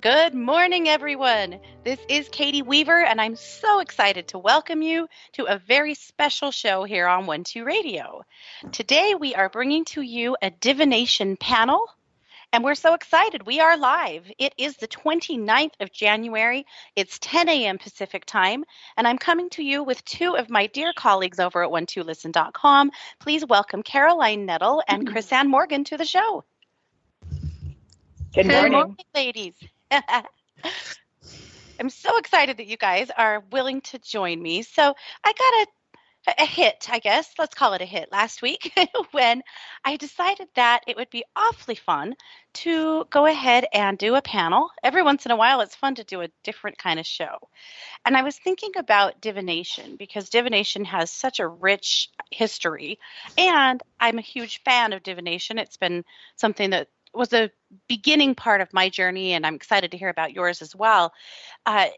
Good morning, everyone. This is Katie Weaver, and I'm so excited to welcome you to a very special show here on 1-2 Radio. Today, we are bringing to you a divination panel, and we're so excited. We are live. It is the 29th of January. It's 10 a.m. Pacific time, and I'm coming to you with two of my dear colleagues over at 12listen.com. Please welcome Caroline Nettle and Crisann Morgan to the show. Good morning, ladies. I'm so excited that you guys are willing to join me. So I got a hit, I guess. Let's call it a hit last week when I decided that it would be awfully fun to go ahead and do a panel. Every once in a while, it's fun to do a different kind of show. And I was thinking about divination because divination has such a rich history. And I'm a huge fan of divination. It's been something that was a beginning part of my journey, and I'm excited to hear about yours as well. But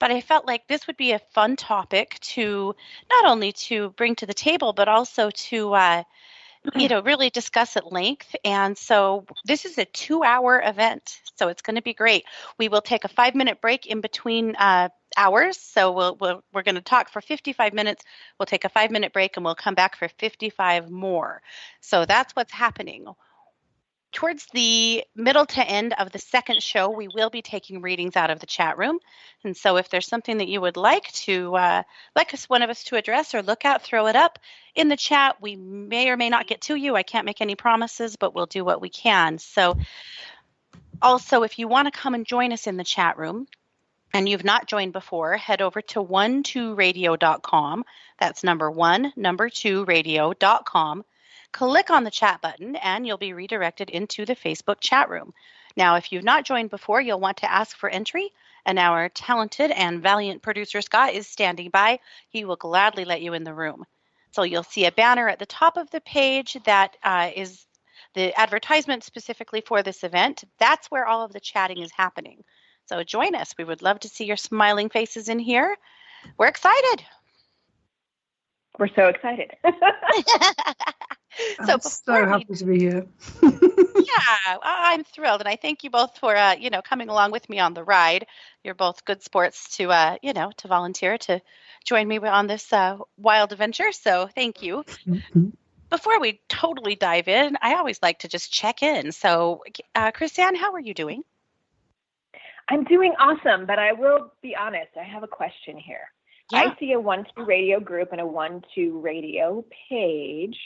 I felt like this would be a fun topic to not only to bring to the table, but also to, really discuss at length. And so this is a 2-hour event, so it's going to be great. We will take a 5-minute break in between hours. So we're going to talk for 55 minutes. We'll take a 5-minute break, and we'll come back for 55 more. So that's what's happening. Towards the middle to end of the second show, we will be taking readings out of the chat room. And so if there's something that you would like one of us to address or look at, throw it up in the chat. We may or may not get to you. I can't make any promises, but we'll do what we can. So also, if you want to come and join us in the chat room, and you've not joined before, head over to 12radio.com. That's number 2radio.com. Click on the chat button and you'll be redirected into the Facebook chat room. Now, if you've not joined before, you'll want to ask for entry, and our talented and valiant producer, Scott, is standing by. He will gladly let you in the room. So you'll see a banner at the top of the page that is the advertisement specifically for this event. That's where all of the chatting is happening. So join us. We would love to see your smiling faces in here. We're excited. We're so excited. I'm so happy to be here. Yeah, I'm thrilled, and I thank you both for coming along with me on the ride. You're both good sports to volunteer to join me on this wild adventure. So thank you. Mm-hmm. Before we totally dive in, I always like to just check in. So, Crisann, how are you doing? I'm doing awesome, but I will be honest. I have a question here. Yeah. I see a 1-2 Radio group and a 1-2 Radio page.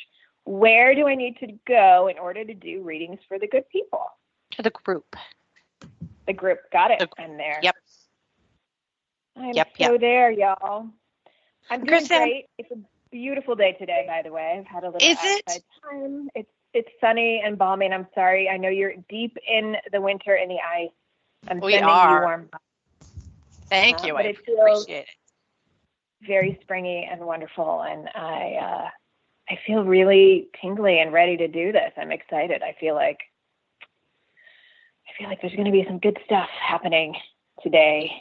Where do I need to go in order to do readings for the good people? To the group. The group. Got it. I'm there. Yep. I'm there, y'all. I'm doing great. It's a beautiful day today, by the way. I've had a little outside time. It's sunny and balmy, and I'm sorry. I know you're deep in the winter in the ice. I'm sending you warm. Thank you. I appreciate it. Very springy and wonderful, and I feel really tingly and ready to do this. I'm excited. I feel like there's going to be some good stuff happening today.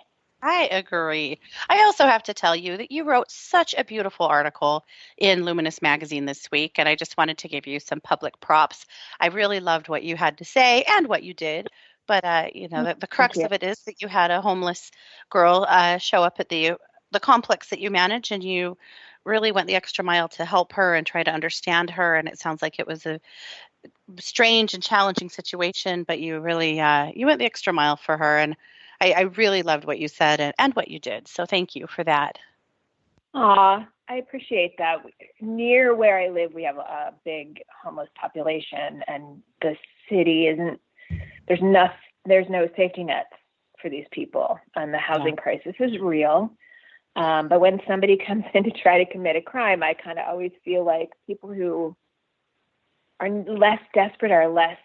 I agree. I also have to tell you that you wrote such a beautiful article in Luminous Magazine this week, and I just wanted to give you some public props. I really loved what you had to say and what you did. But, the crux of it is that you had a homeless girl show up at the complex that you manage, and you really went the extra mile to help her and try to understand her. And it sounds like it was a strange and challenging situation, but you really, you went the extra mile for her. And I really loved what you said and what you did. So thank you for that. Aw, I appreciate that. Near where I live, we have a big homeless population, and the city there's no safety nets for these people, and the housing crisis is real. But when somebody comes in to try to commit a crime, I kind of always feel like people who are less desperate are less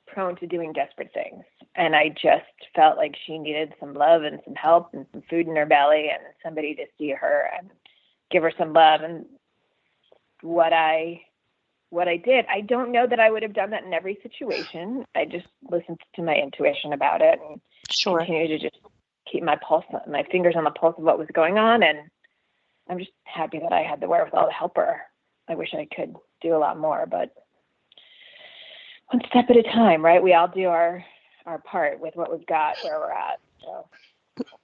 prone to doing desperate things. And I just felt like she needed some love and some help and some food in her belly and somebody to see her and give her some love. And what I did, I don't know that I would have done that in every situation. I just listened to my intuition about it and continued to just keep my fingers on the pulse of what was going on. And I'm just happy that I had the wherewithal to help her. I wish I could do a lot more, but one step at a time, right? We all do our our part with what we've got where we're at. So.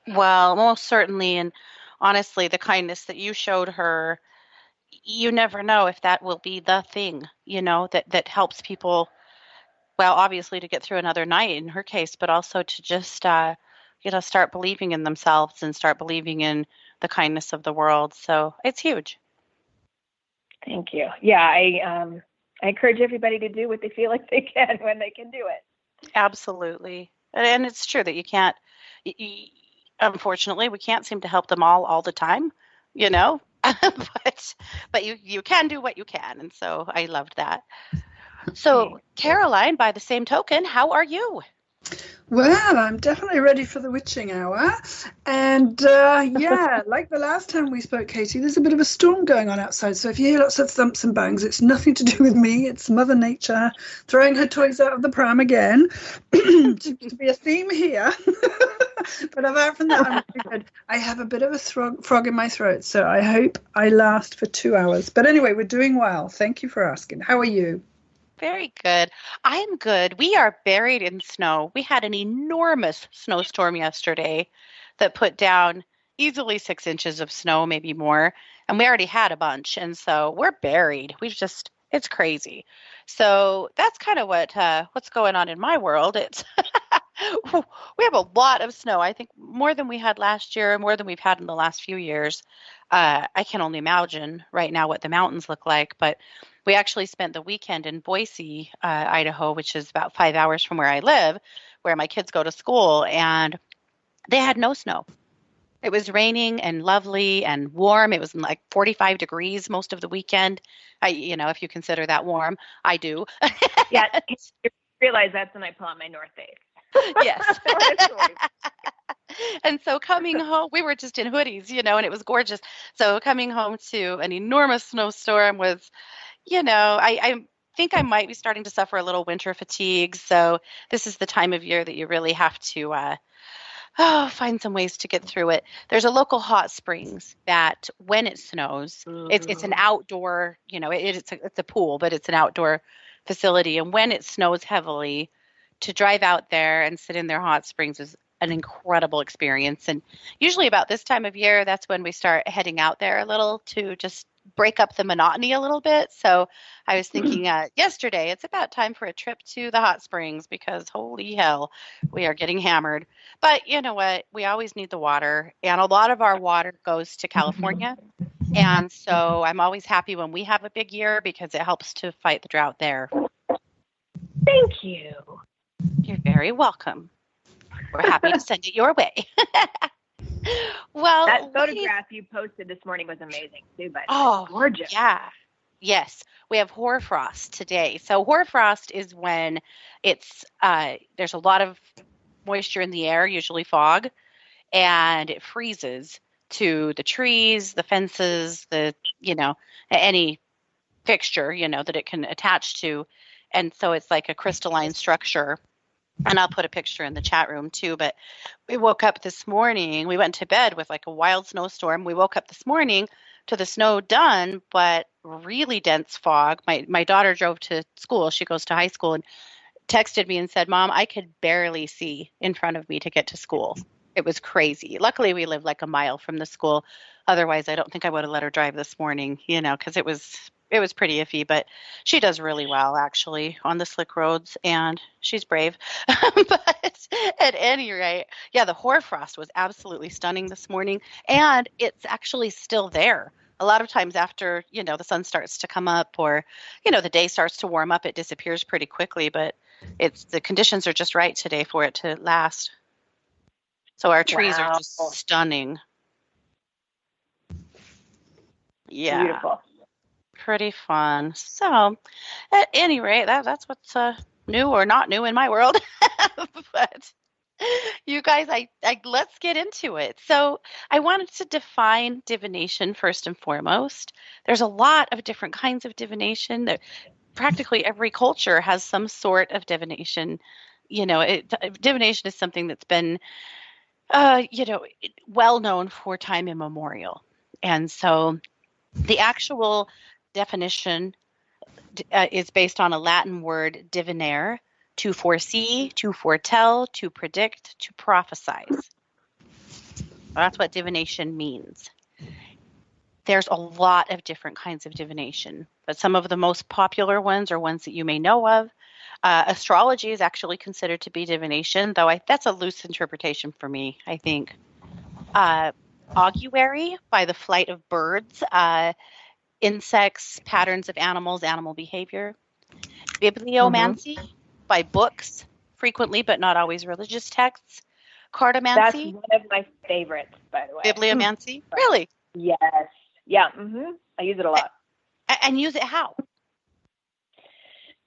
Well, most certainly. And honestly, the kindness that you showed her, you never know if that will be the thing, that helps people, well, obviously to get through another night in her case, but also to just, start believing in themselves and start believing in the kindness of the world. So it's huge. Thank you. Yeah, I encourage everybody to do what they feel like they can when they can do it. Absolutely. And it's true that you can't, unfortunately, we can't seem to help them all the time, but you can do what you can. And so I loved that. So Caroline, by the same token, how are you? Well, I'm definitely ready for the witching hour. And like the last time we spoke, Katie, there's a bit of a storm going on outside. So if you hear lots of thumps and bangs, it's nothing to do with me. It's Mother Nature throwing her toys out of the pram again. Seems to be a theme here. But apart from that, I'm really good. I have a bit of a frog in my throat, so I hope I last for 2 hours. But anyway, we're doing well. Thank you for asking. How are you? Very good. I'm good. We are buried in snow. We had an enormous snowstorm yesterday that put down easily 6 inches of snow, maybe more. And we already had a bunch. And so we're buried. It's crazy. So that's kind of what's going on in my world. It's we have a lot of snow. I think more than we had last year, more than we've had in the last few years. I can only imagine right now what the mountains look like, but we actually spent the weekend in Boise, Idaho, which is about 5 hours from where I live, where my kids go to school, and they had no snow. It was raining and lovely and warm. It was like 45 degrees most of the weekend. If you consider that warm, I do. Yeah, you realize that's when I pull on my North Face. Yes. And so coming home, we were just in hoodies, and it was gorgeous. So coming home to an enormous snowstorm was, I think I might be starting to suffer a little winter fatigue. So this is the time of year that you really have to find some ways to get through it. There's a local hot springs that when it snows, it's an outdoor, it's a pool, but it's an outdoor facility. And when it snows heavily, to drive out there and sit in their hot springs is an incredible experience. And usually about this time of year, that's when we start heading out there a little to just break up the monotony a little bit. So I was thinking yesterday, it's about time for a trip to the hot springs because holy hell, we are getting hammered. But you know what? We always need the water. And a lot of our water goes to California. And so I'm always happy when we have a big year because it helps to fight the drought there. Thank you. You're very welcome. We're happy to send it your way. Well, that photograph you posted this morning was amazing too, but gorgeous. Yeah. Yes. We have hoarfrost today. So hoarfrost is when it's there's a lot of moisture in the air, usually fog, and it freezes to the trees, the fences, any fixture, that it can attach to. And so it's like a crystalline structure. And I'll put a picture in the chat room too, but we woke up this morning, we went to bed with like a wild snowstorm. We woke up this morning to the snow done, but really dense fog. My daughter drove to school. She goes to high school and texted me and said, Mom, I could barely see in front of me to get to school. It was crazy. Luckily, we live like a mile from the school. Otherwise, I don't think I would have let her drive this morning, because it was pretty iffy, but she does really well actually on the slick roads and she's brave. But at any rate, yeah, the hoarfrost was absolutely stunning this morning and it's actually still there. A lot of times after, the sun starts to come up or, the day starts to warm up, it disappears pretty quickly, but the conditions are just right today for it to last. So our trees are just stunning. Yeah. Beautiful. Pretty fun. So, at any rate, that's what's new or not new in my world. But you guys, let's get into it. So, I wanted to define divination first and foremost. There's a lot of different kinds of divination. Practically every culture has some sort of divination. Divination is something that's been, well known for time immemorial, and so the actual definition is based on a Latin word, divinare, to foresee, to foretell, to predict, to prophesize. That's what divination means. There's a lot of different kinds of divination, but some of the most popular ones are ones that you may know of. Astrology is actually considered to be divination, though that's a loose interpretation for me, I think. Augury, by the flight of birds, insects, patterns of animals, animal behavior. Bibliomancy, by books, frequently but not always religious texts. Cartomancy. That's one of my favorites, by the way. Bibliomancy? Really? Yes. Yeah. I use it a lot. And use it how?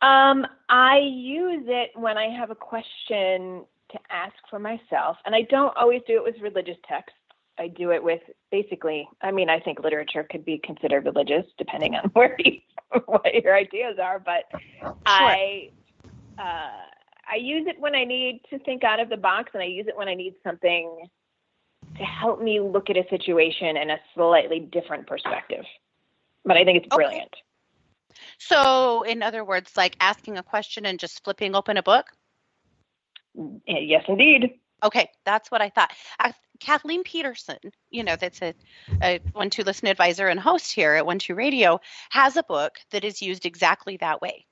I use it when I have a question to ask for myself, and I don't always do it with religious texts. I do it with basically, I think literature could be considered religious depending on what your ideas are, but sure. I use it when I need to think out of the box, and I use it when I need something to help me look at a situation in a slightly different perspective. But I think it's brilliant. Okay. So, in other words, like asking a question and just flipping open a book? Yes, indeed. Okay, that's what I thought. Kathleen Peterson, that's a 1-2 Listen advisor and host here at 1-2 Radio, has a book that is used exactly that way.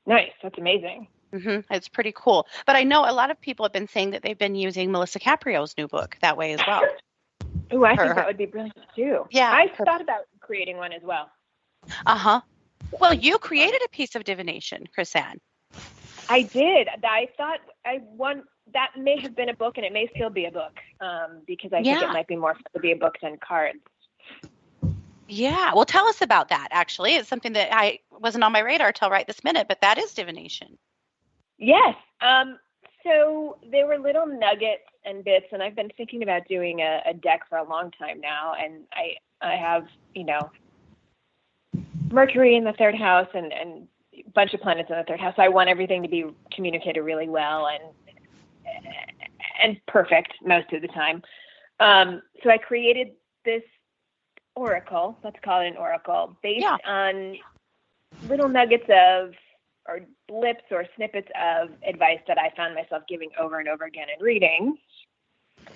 Nice. That's amazing. It's pretty cool. But I know a lot of people have been saying that they've been using Melissa Caprio's new book that way as well. Oh, I think that would be brilliant too. Yeah. I thought about creating one as well. Well, you created a piece of divination, Crisann. I did. I thought that may have been a book, and it may still be a book, because I think it might be more fun to be a book than cards. Yeah. Well, tell us about that, actually. It's something that I wasn't on my radar till right this minute, but that is divination. Yes. So they were little nuggets and bits, and I've been thinking about doing a deck for a long time now, and I have, Mercury in the third house and a bunch of planets in the third house. So I want everything to be communicated really well and perfect most of the time. So I created this oracle, let's call it an oracle, based on little nuggets or blips or snippets of advice that I found myself giving over and over again in readings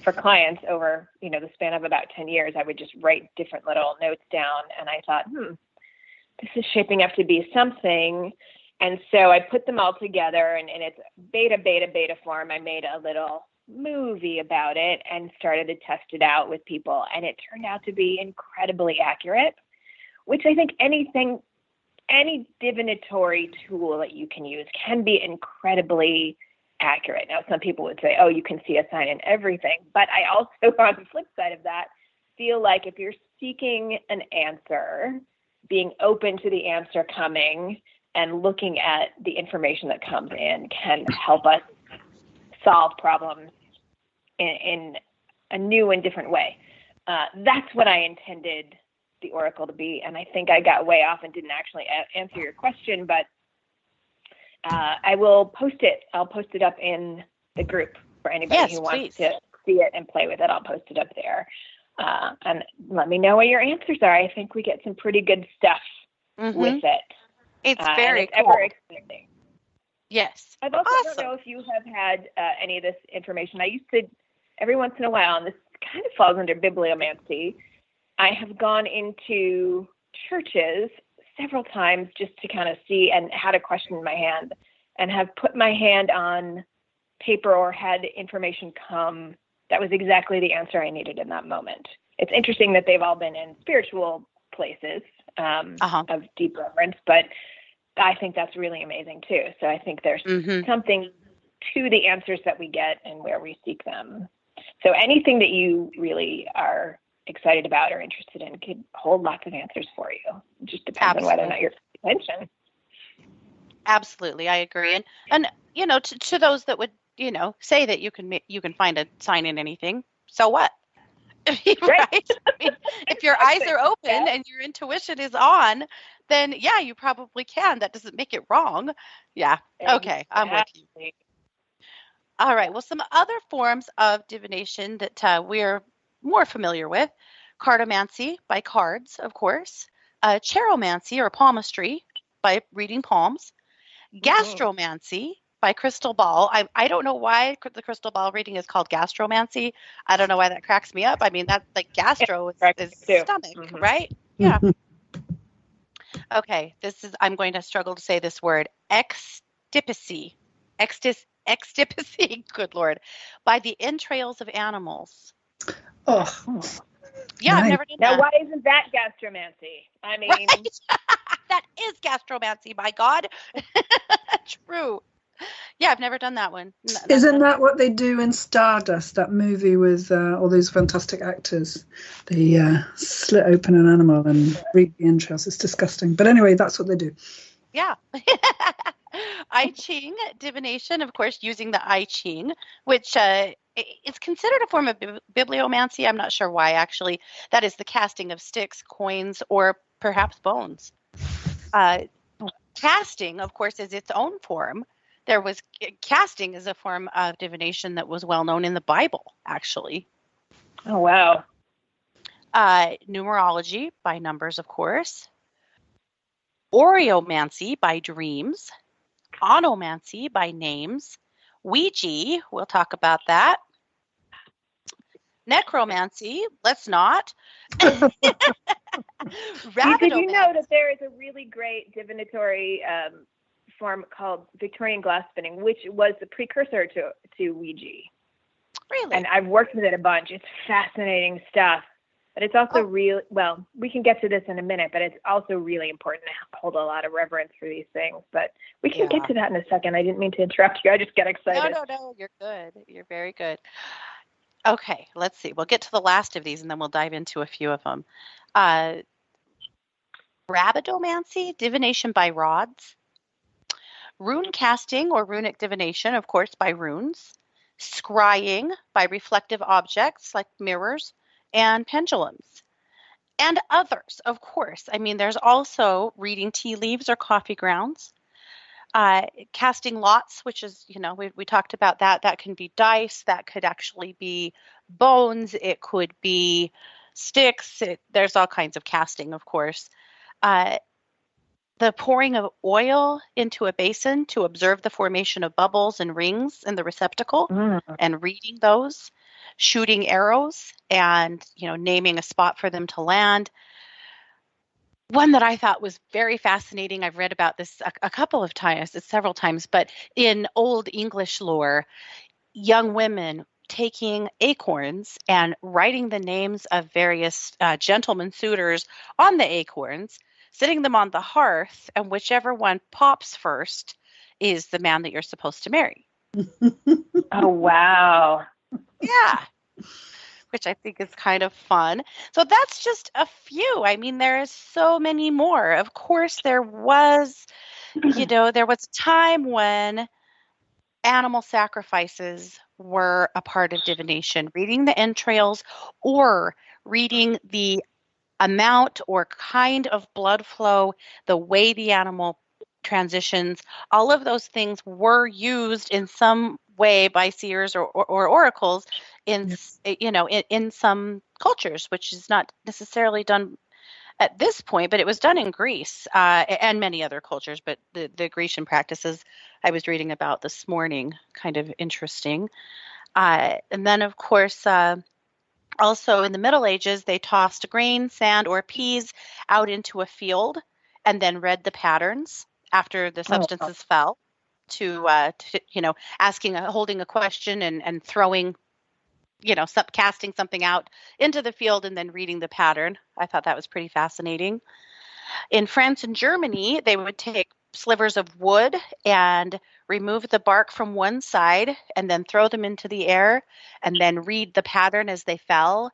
for clients over, the span of about 10 years. I would just write different little notes down, and I thought, this is shaping up to be something. And so I put them all together, and in its beta form, I made a little movie about it and started to test it out with people. And it turned out to be incredibly accurate, which I think any divinatory tool that you can use can be incredibly accurate. Now, some people would say, you can see a sign in everything. But I also, on the flip side of that, feel like if you're seeking an answer, being open to the answer coming and looking at the information that comes in can help us solve problems in a new and different way. That's what I intended the oracle to be, and I think I got way off and didn't actually answer your question, but I will post it. I'll post it up in the group for anybody who wants to see it and play with it. I'll post it up there. And let me know what your answers are. I think we get some pretty good stuff with it. It's very cool. Ever expanding. Yes. I've also, I don't know if you have had any of this information. I used to, every once in a while, and this kind of falls under bibliomancy, I have gone into churches several times just to kind of see and had a question in my hand and have put my hand on paper or had information come that was exactly the answer I needed in that moment. It's interesting that they've all been in spiritual places of deep reverence, but I think that's really amazing too. So I think there's something to the answers that we get and where we seek them. So anything that you really are excited about or interested in could hold lots of answers for you. It just depends on whether or not you're paying attention. Absolutely, I agree. And to those that would say that you can find a sign in anything, so what? Right? I mean, if your eyes are open and your intuition is on, then you probably can. That doesn't make it wrong. Yeah. Okay, I'm with you. All right. Well, some other forms of divination that we're more familiar with: cartomancy, by cards, of course; charomancy, or palmistry, by reading palms; Gastromancy by Crystal Ball. I don't know why the crystal ball reading is called gastromancy. I don't know why that cracks me up. I mean, that like gastro is stomach, right? Yeah. Okay, I'm going to struggle to say this word. Extipacy. Extipacy, good Lord. By the entrails of animals. Oh. Yeah, I've never done that. Now, why isn't that gastromancy? I mean, right? That is gastromancy, by God. True. Yeah, I've never done that one. Isn't that what they do in Stardust, that movie with all those fantastic actors? They slit open an animal and read the entrails. It's disgusting. But anyway, that's what they do. Yeah. I Ching divination, of course, using the I Ching, which is considered a form of bibliomancy. I'm not sure why, actually. That is the casting of sticks, coins, or perhaps bones. Casting, of course, is its own form. Casting is a form of divination that was well known in the Bible, actually. Oh, wow. Numerology by numbers, of course. Oreomancy by dreams. Onomancy by names. Ouija, we'll talk about that. Necromancy, let's not. Did you know that there is a really great divinatory form called Victorian glass spinning, which was the precursor to Ouija? Really? And I've worked with it a bunch. It's fascinating stuff. But it's also well, we can get to this in a minute, but it's also really important to hold a lot of reverence for these things. But we can get to that in a second. I didn't mean to interrupt you. I just get excited. No, you're good. You're very good. Okay, let's see. We'll get to the last of these, and then we'll dive into a few of them. Rabidomancy, divination by rods. Rune casting or runic divination, of course, by runes. Scrying by reflective objects like mirrors and pendulums. And others, of course. I mean, there's also reading tea leaves or coffee grounds. Casting lots, which is, we talked about that. That can be dice. That could actually be bones. It could be sticks. There's all kinds of casting, of course. The pouring of oil into a basin to observe the formation of bubbles and rings in the receptacle and reading those. Shooting arrows and, naming a spot for them to land. One that I thought was very fascinating, I've read about this a couple of times, several times, but in Old English lore, young women taking acorns and writing the names of various gentlemen suitors on the acorns, sitting them on the hearth, and whichever one pops first is the man that you're supposed to marry. Oh, wow. Yeah, which I think is kind of fun. So that's just a few. I mean, there is so many more. Of course, there was a time when animal sacrifices were a part of divination, reading the entrails or reading the amount or kind of blood flow, the way the animal transitions. All of those things were used in some way by seers or oracles in some cultures, which is not necessarily done at this point, but it was done in Greece and many other cultures. But the Grecian practices I was reading about this morning, kind of interesting. And then, of course, also in the Middle Ages, they tossed grain, sand, or peas out into a field and then read the patterns after the substances fell to holding a question and throwing, casting something out into the field and then reading the pattern. I thought that was pretty fascinating. In France and Germany, they would take slivers of wood and remove the bark from one side and then throw them into the air and then read the pattern as they fell,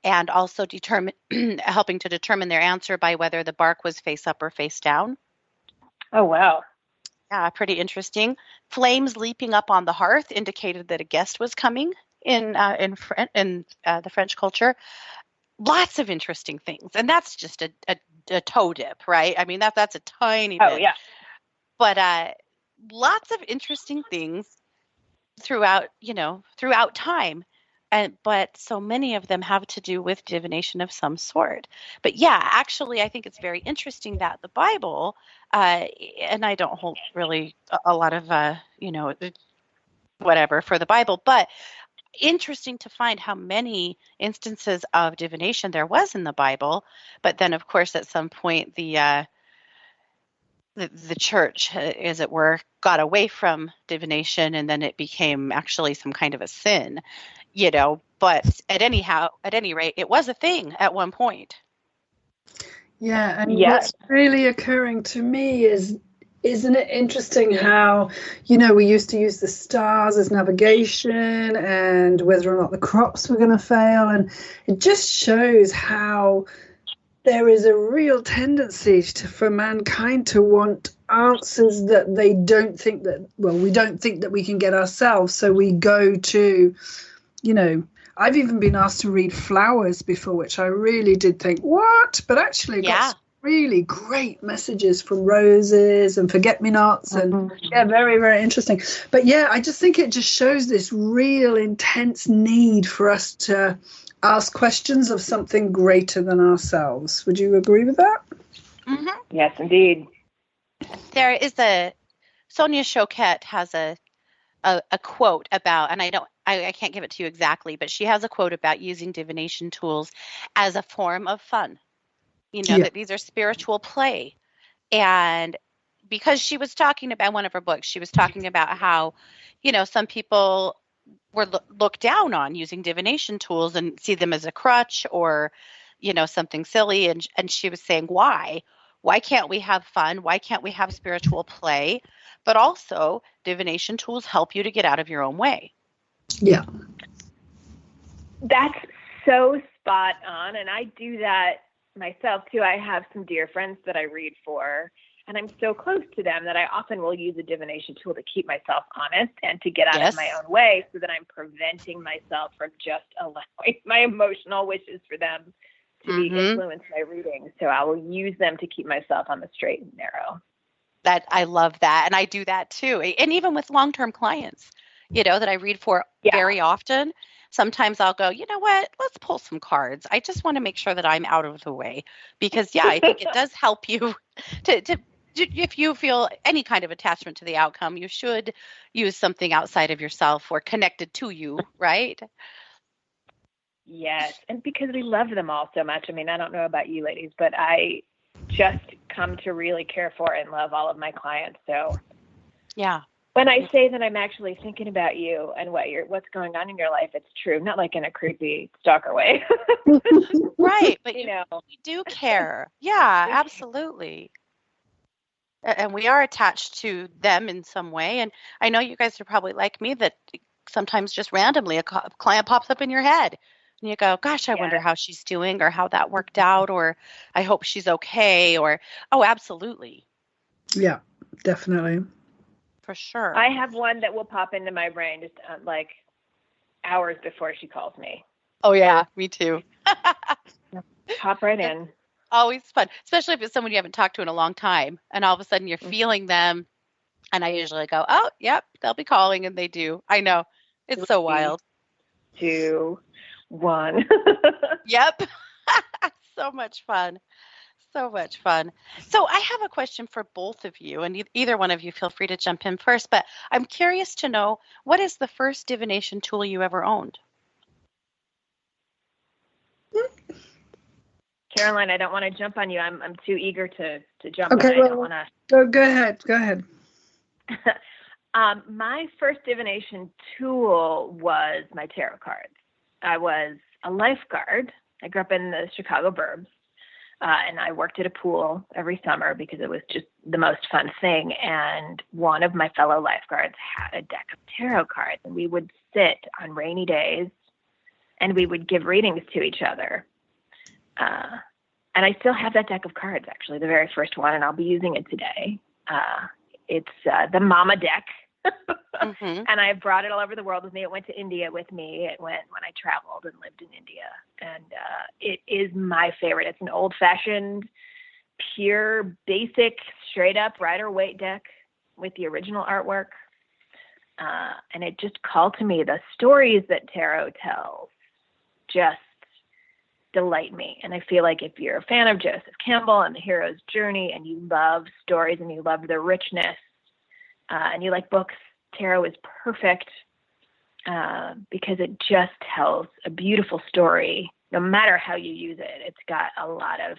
and also helping to determine their answer by whether the bark was face up or face down. Oh, wow. Yeah, pretty interesting. Flames leaping up on the hearth indicated that a guest was coming in the French culture. Lots of interesting things. And that's just a toe dip, right? I mean, that's a tiny bit. Oh, yeah. But lots of interesting things throughout time. but so many of them have to do with divination of some sort. But yeah, actually, I think it's very interesting that the Bible, and I don't hold really a lot of, whatever for the Bible, but interesting to find how many instances of divination there was in the Bible. But then, of course, at some point, the church, as it were, got away from divination, and then it became actually some kind of a sin, But at any rate, it was a thing at one point. Yeah, and what's really occurring to me isn't it interesting how, we used to use the stars as navigation and whether or not the crops were going to fail, and it just shows how there is a real tendency for mankind to want answers that they don't think that, we don't think that we can get ourselves. So we go to, I've even been asked to read flowers before, which I really did think, what? But actually got some really great messages from roses and forget-me-nots. And very, very interesting. But yeah, I just think it just shows this real intense need for us to ask questions of something greater than ourselves. Would you agree with that? Mm-hmm. Yes, indeed. There is Sonia Choquette has a quote about, and I can't give it to you exactly, but she has a quote about using divination tools as a form of fun. That these are spiritual play. And because she was talking about one of her books, she was talking about how, some people were looked down on using divination tools and see them as a crutch or, something silly. And she was saying, why? Why can't we have fun? Why can't we have spiritual play? But also, divination tools help you to get out of your own way. Yeah. That's so spot on. And I do that myself too. I have some dear friends that I read for, and I'm so close to them that I often will use a divination tool to keep myself honest and to get out of my own way, so that I'm preventing myself from just allowing my emotional wishes for them to be influenced by reading. So I will use them to keep myself on the straight and narrow. That I love that. And I do that too. And even with long-term clients, that I read for very often, sometimes I'll go, you know what, let's pull some cards. I just want to make sure that I'm out of the way, because I think it does help you to if you feel any kind of attachment to the outcome, you should use something outside of yourself or connected to you, right? Yes. And because we love them all so much. I mean, I don't know about you ladies, but I just come to really care for and love all of my clients. So yeah. When I say that I'm actually thinking about you and what's going on in your life, it's true. Not like in a creepy stalker way. Right. But you do care. Yeah, absolutely. And we are attached to them in some way. And I know you guys are probably like me, that sometimes just randomly a client pops up in your head and you go, gosh, I wonder how she's doing, or how that worked out, or I hope she's okay, or, oh, absolutely. Yeah, definitely. For sure. I have one that will pop into my brain just like hours before she calls me. Oh, yeah, me too. Pop right in. Always fun, especially if it's someone you haven't talked to in a long time, and all of a sudden you're feeling them. And I usually go, oh, yep, they'll be calling, and they do. I know. It's so wild. 2, 1. Yep. So much fun. So much fun. So I have a question for both of you, and either one of you feel free to jump in first, but I'm curious to know, what is the first divination tool you ever owned? Caroline, I don't want to jump on you. I'm too eager to jump. Okay, I don't want to. Go ahead. My first divination tool was my tarot cards. I was a lifeguard. I grew up in the Chicago burbs, and I worked at a pool every summer because it was just the most fun thing. And one of my fellow lifeguards had a deck of tarot cards, and we would sit on rainy days and we would give readings to each other. And I still have that deck of cards, actually, the very first one, and I'll be using it today. It's the Mama deck, and I brought it all over the world with me. It went to India with me. It went when I traveled and lived in India, and it is my favorite. It's an old-fashioned, pure, basic, straight-up Rider-Waite deck with the original artwork. And it just called to me, the stories that tarot tells just delight me. And I feel like if you're a fan of Joseph Campbell and the hero's journey, and you love stories and you love the richness, and you like books, tarot is perfect, because it just tells a beautiful story. No matter how you use it, it's got a lot of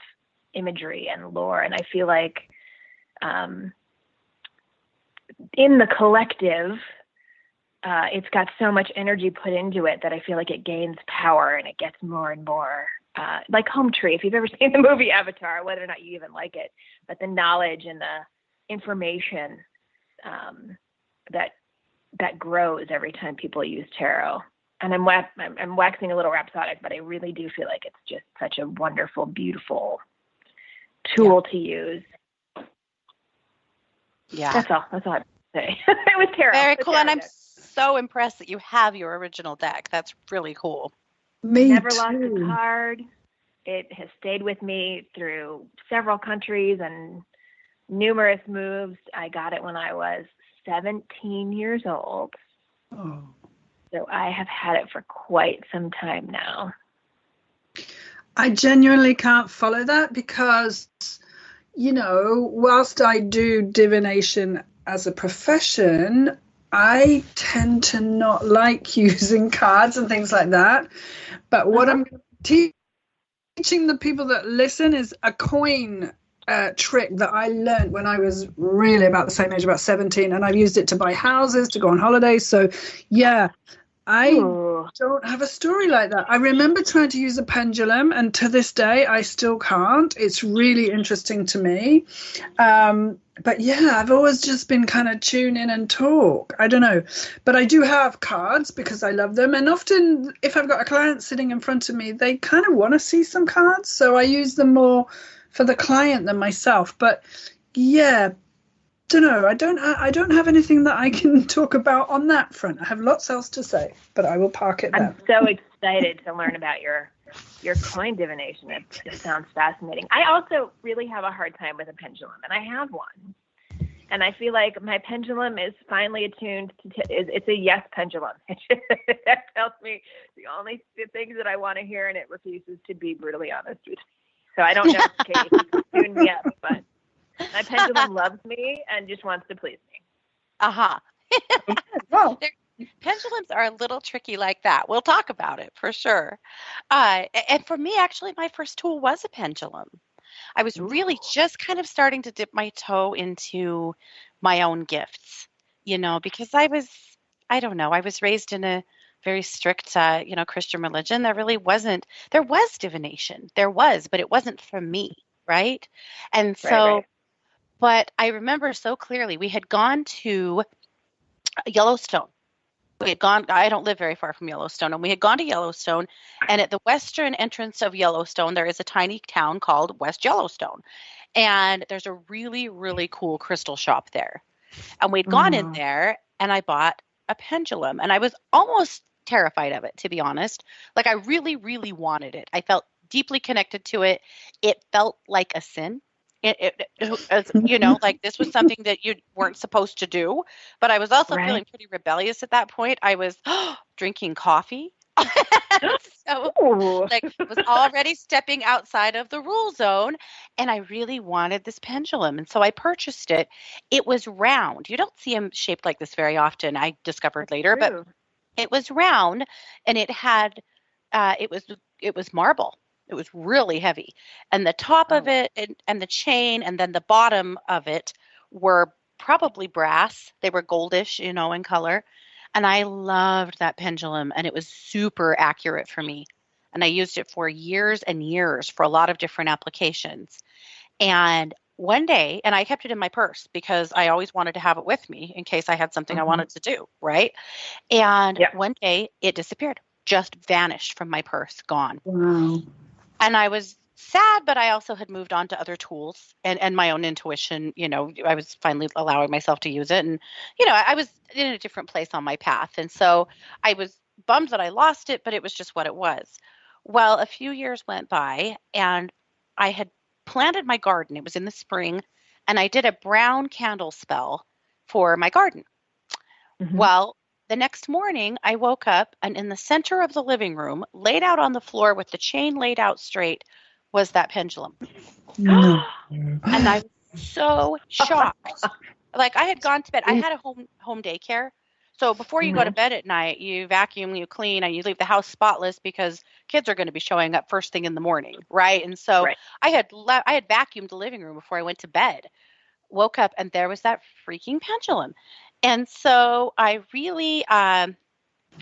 imagery and lore. And I feel like in the collective, it's got so much energy put into it that I feel like it gains power, and it gets more and more like Home Tree. If you've ever seen the movie Avatar, whether or not you even like it, but the knowledge and the information that grows every time people use tarot. And I'm waxing a little rhapsodic, but I really do feel like it's just such a wonderful, beautiful tool to use. Yeah. That's all I have to say. It was tarot. Very cool. Tarot And I'm deck. so impressed that you have your original deck. That's really cool. Me Never too. lost a card. It has stayed with me through several countries and numerous moves. I got it when I was 17 years old. Oh. So I have had it for quite some time now. I genuinely can't follow that because, whilst I do divination as a profession, I tend to not like using cards and things like that. But what I'm teaching the people that listen is a coin trick that I learned when I was really about the same age, about 17, and I've used it to buy houses, to go on holidays. So, yeah, I don't have a story like that. I remember trying to use a pendulum, and to this day, I still can't. It's really interesting to me. But yeah, I've always just been kind of tune in and talk. I don't know. But I do have cards because I love them. And often if I've got a client sitting in front of me, they kind of want to see some cards. So I use them more for the client than myself. But yeah, don't know. I don't have anything that I can talk about on that front. I have lots else to say, but I will park it there. I'm so excited to learn about your coin divination. It sounds fascinating. I also really have a hard time with a pendulum, and I have one. And I feel like my pendulum is finally attuned to, it's a yes pendulum. It tells me the things that I want to hear, and it refuses to be brutally honest with me. So I don't know, Kate, if you can tune me up, but my pendulum loves me and just wants to please me. Uh-huh. Well, pendulums are a little tricky like that. We'll talk about it for sure. And for me, actually, my first tool was a pendulum. I was really just kind of starting to dip my toe into my own gifts, because I was raised in a very strict, Christian religion. There was divination. There was, but it wasn't for me. Right. And so, Right. But I remember so clearly we had gone to Yellowstone. I don't live very far from Yellowstone, and we had gone to Yellowstone, and at the western entrance of Yellowstone, there is a tiny town called West Yellowstone, and there's a really, really cool crystal shop there. And we'd gone in there, and I bought a pendulum, and I was almost terrified of it, to be honest. Like, I really, really wanted it. I felt deeply connected to it. It felt like a sin. Like this was something that you weren't supposed to do. But I was also feeling pretty rebellious at that point. I was drinking coffee. So was already stepping outside of the rule zone, and I really wanted this pendulum. And so I purchased it. It was round. You don't see them shaped like this very often, I discovered later, but it was round, and it had, it was marble. It was really heavy. And the top of it and the chain and then the bottom of it were probably brass. They were goldish, in color. And I loved that pendulum, and it was super accurate for me. And I used it for years and years for a lot of different applications. And one day, and I kept it in my purse because I always wanted to have it with me in case I had something I wanted to do, right? And one day it disappeared, just vanished from my purse, gone. Wow. And I was sad, but I also had moved on to other tools and my own intuition. I was finally allowing myself to use it. And, I was in a different place on my path. And so I was bummed that I lost it, but it was just what it was. Well, a few years went by, and I had planted my garden. It was in the spring, and I did a brown candle spell for my garden. Mm-hmm. Well, the next morning I woke up and in the center of the living room, laid out on the floor with the chain laid out straight, was that pendulum. No. And I was so shocked. Like I had gone to bed. I had a home daycare. So before you go to bed at night, you vacuum, you clean, and you leave the house spotless because kids are going to be showing up first thing in the morning, right? And so Right. I had vacuumed the living room before I went to bed. Woke up and there was that freaking pendulum. And so I really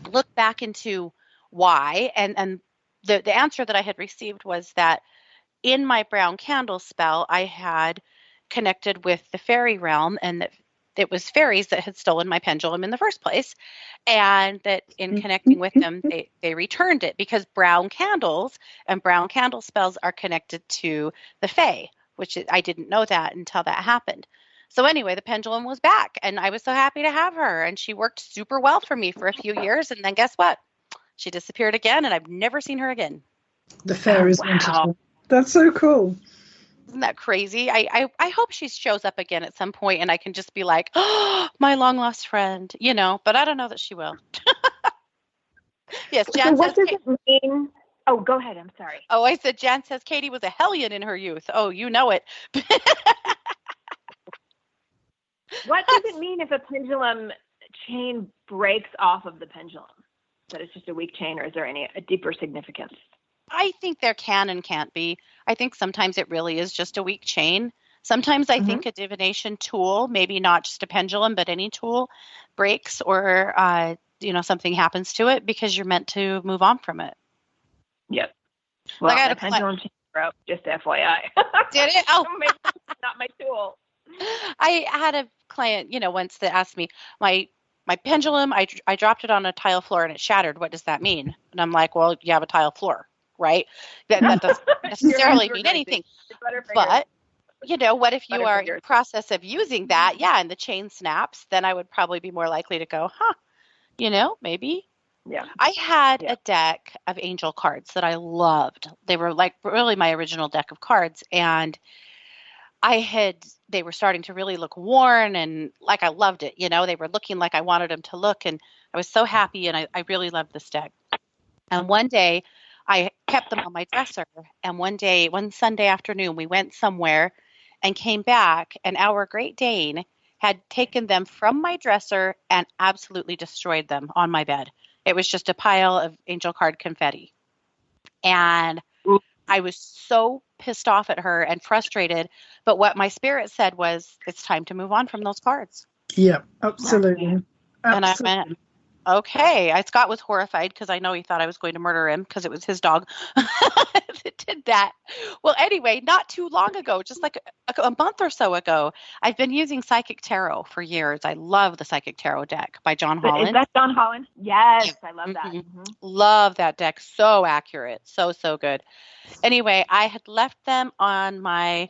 looked back into why, and the answer that I had received was that in my brown candle spell, I had connected with the fairy realm and that it was fairies that had stolen my pendulum in the first place. And that in connecting with them, they returned it because brown candles and brown candle spells are connected to the fae, which I didn't know that until that happened. So anyway, the pendulum was back and I was so happy to have her. And she worked super well for me for a few years. And then guess what? She disappeared again and I've never seen her again. The fairies wanted her. That's so cool. Isn't that crazy? I hope she shows up again at some point and I can just be like, oh, my long lost friend, but I don't know that she will. Yes, Jan so what says. does it mean? Oh, go ahead. I'm sorry. Oh, I said Jan says Katie was a hellion in her youth. Oh, you know it. What does it mean if a pendulum chain breaks off of the pendulum? That it's just a weak chain, or is there a deeper significance? I think there can and can't be. I think sometimes it really is just a weak chain. Sometimes I think a divination tool, maybe not just a pendulum, but any tool breaks or, something happens to it because you're meant to move on from it. Yep. Well, like I had a pendulum chain broke, just FYI. Did it? Oh, maybe it's not my tool. I had a client, once that asked me, my pendulum, I dropped it on a tile floor and it shattered. What does that mean? And I'm like, well, you have a tile floor, right? That doesn't necessarily mean anything. But, what if you are in the process of using that? Yeah, and the chain snaps, then I would probably be more likely to go, maybe. Yeah. I had a deck of angel cards that I loved. They were like really my original deck of cards. And they were starting to really look worn and like I loved it. They were looking like I wanted them to look. And I was so happy. And I really loved this deck. And one day I kept them on my dresser. And one Sunday afternoon, we went somewhere and came back. And our Great Dane had taken them from my dresser and absolutely destroyed them on my bed. It was just a pile of angel card confetti. And I was so pissed off at her and frustrated. But what my spirit said was, it's time to move on from those cards. Yeah, absolutely. And I went, okay. Scott was horrified because I know he thought I was going to murder him because it was his dog that did that. Well, anyway, not too long ago, just like a month or so ago, I've been using Psychic Tarot for years. I love the Psychic Tarot deck by John Holland. Is that John Holland? Yes, I love that. Mm-hmm. Love that deck. So accurate. So, so good. Anyway, I had left them on my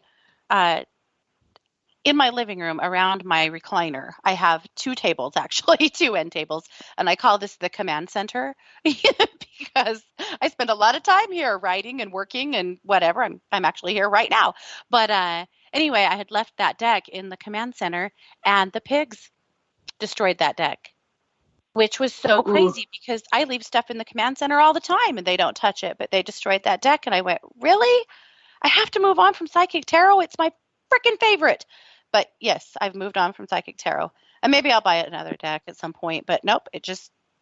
in my living room around my recliner. I have two tables, actually, two end tables, and I call this the command center because I spend a lot of time here writing and working and whatever. I'm actually here right now. But anyway, I had left that deck in the command center, and the pigs destroyed that deck, which was so crazy because I leave stuff in the command center all the time, and they don't touch it, but they destroyed that deck, and I went, really? I have to move on from Psychic Tarot? It's my freaking favorite. But yes, I've moved on from Psychic Tarot. And maybe I'll buy another deck at some point. But nope,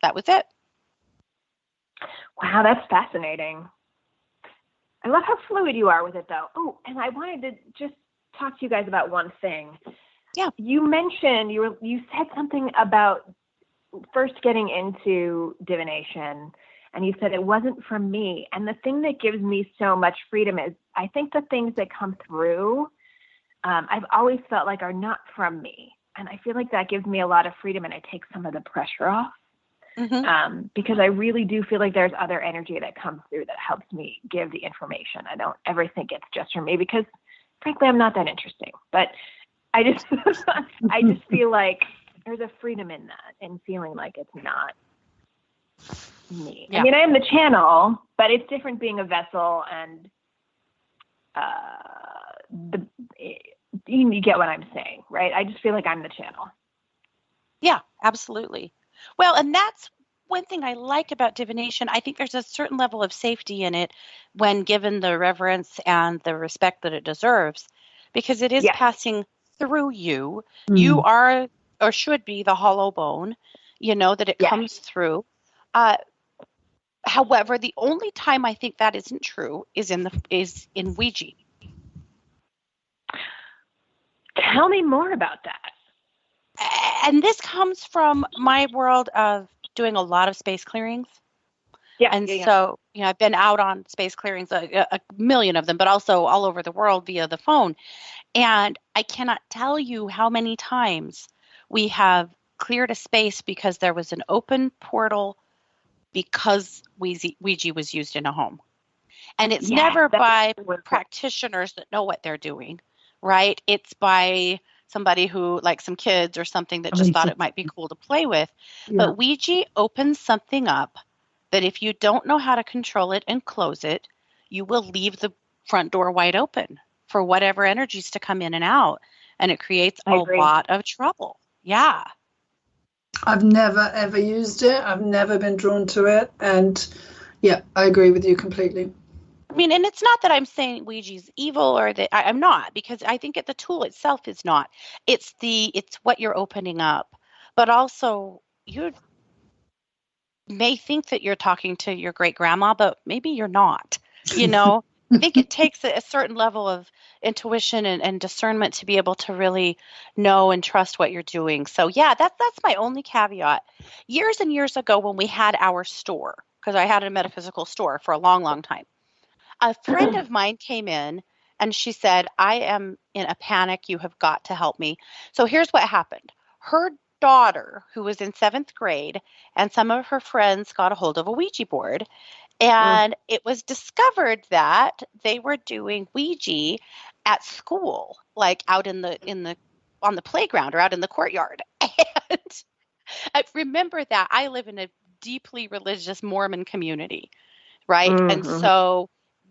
that was it. Wow, that's fascinating. I love how fluid you are with it, though. Oh, and I wanted to just talk to you guys about one thing. Yeah. You mentioned, you said something about first getting into divination, and you said it wasn't from me. And the thing that gives me so much freedom is I think the things that come through I've always felt like are not from me. And I feel like that gives me a lot of freedom and it takes some of the pressure off. Mm-hmm. Because I really do feel like there's other energy that comes through that helps me give the information. I don't ever think it's just for me because frankly, I'm not that interesting, but I just feel like there's a freedom in that and feeling like it's not me. Yeah. I mean, I am the channel, but it's different being a vessel and you get what I'm saying, right? I just feel like I'm the channel. Yeah, absolutely. Well, and that's one thing I like about divination. I think there's a certain level of safety in it when given the reverence and the respect that it deserves, because it is Yes. passing through you. You Mm. are or should be the hollow bone, that it Yes. comes through. Uh, However, the only time I think that isn't true is in Ouija. Tell me more about that. And this comes from my world of doing a lot of space clearings. Yeah. And Yeah. so, I've been out on space clearings, a million of them, but also all over the world via the phone. And I cannot tell you how many times we have cleared a space because there was an open portal because Ouija was used in a home. And it's Yes. never That's by wonderful. practitioners that know what they're doing, right? It's by somebody who, like some kids or something, that just thought it might be cool to play with. Yeah. But Ouija opens something up that if you don't know how to control it and close it, you will leave the front door wide open for whatever energies to come in and out. And it creates I a agree. lot of trouble. Yeah. I've never ever used it. I've never been drawn to it. And yeah, I agree with you completely. I mean, and it's not that I'm saying Ouija's evil or that I'm not, because I think the tool itself is not. It's what you're opening up. But also, you may think that you're talking to your great grandma, but maybe you're not. I think it takes a certain level of intuition and discernment to be able to really know and trust what you're doing. So yeah, that's my only caveat. Years and years ago, when we had our store, because I had a metaphysical store for a long, long time, a friend of mine came in and she said, I am in a panic. You have got to help me. So here's what happened. Her daughter, who was in 7th grade, and some of her friends got a hold of a Ouija board. And it was discovered that they were doing Ouija at school, like out on the playground or out in the courtyard. And I remember that I live in a deeply religious Mormon community, right? And Mm-hmm. so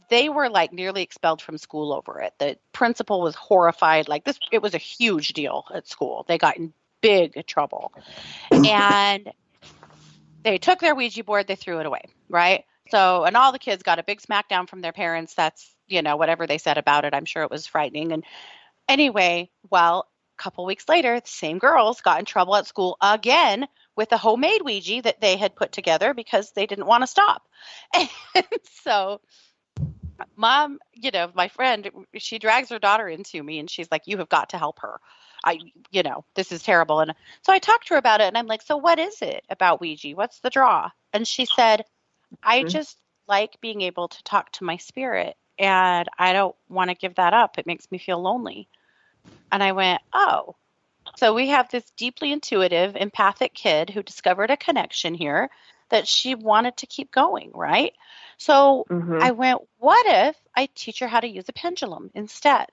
they were like nearly expelled from school over it. The principal was horrified. Like it was a huge deal at school. They got in big trouble. And they took their Ouija board, they threw it away, right? So, and all the kids got a big smackdown from their parents. That's, whatever they said about it. I'm sure it was frightening. And anyway, well, a couple weeks later, the same girls got in trouble at school again with a homemade Ouija that they had put together because they didn't want to stop. And so mom, my friend, she drags her daughter into me and she's like, you have got to help her. This is terrible. And so I talked to her about it and I'm like, so what is it about Ouija? What's the draw? And she said, I just like being able to talk to my spirit and I don't want to give that up. It makes me feel lonely. And I went, oh. So we have this deeply intuitive, empathic kid who discovered a connection here that she wanted to keep going, right? So I went, what if I teach her how to use a pendulum instead?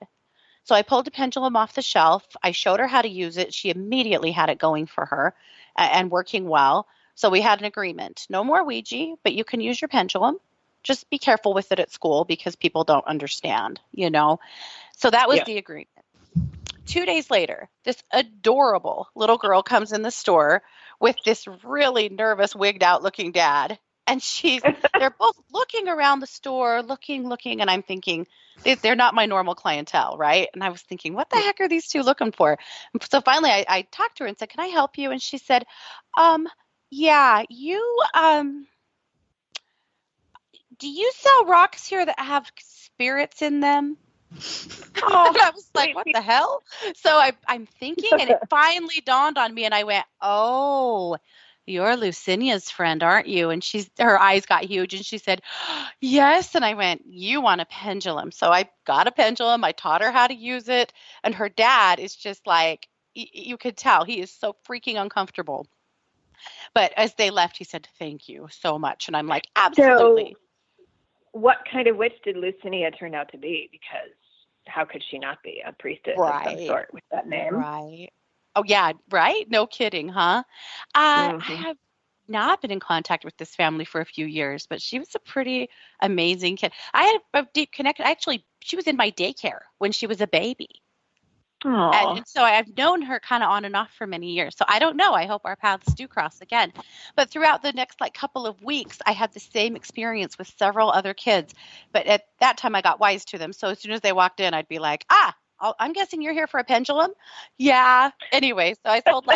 So I pulled a pendulum off the shelf. I showed her how to use it. She immediately had it going for her and working well. So we had an agreement. No more Ouija, but you can use your pendulum. Just be careful with it at school because people don't understand, So that was the agreement. 2 days later, this adorable little girl comes in the store with this really nervous, wigged out looking dad. And they're both looking around the store, looking, and I'm thinking, they're not my normal clientele, right? And I was thinking, what the heck are these two looking for? So finally I talked to her and said, can I help you? And she said, yeah, do you sell rocks here that have spirits in them? Oh, and I was like, what the hell? So I'm thinking, and it finally dawned on me, and I went, oh, you're Lucinia's friend, aren't you? And her eyes got huge, and she said, yes. And I went, you want a pendulum? So I got a pendulum. I taught her how to use it, and her dad is just like, you could tell he is so freaking uncomfortable. But as they left, he said, thank you so much. And I'm like, absolutely. So what kind of witch did Lucinia turn out to be? Because how could she not be a priestess of some sort with that name? Right. Oh, yeah, right? No kidding, huh? I have not been in contact with this family for a few years, but she was a pretty amazing kid. I had a deep connection. Actually, she was in my daycare when she was a baby. And so I've known her kind of on and off for many years. So I don't know. I hope our paths do cross again. But throughout the next couple of weeks, I had the same experience with several other kids. But at that time, I got wise to them. So as soon as they walked in, I'd be like, I'm guessing you're here for a pendulum? Yeah. Anyway, so I sold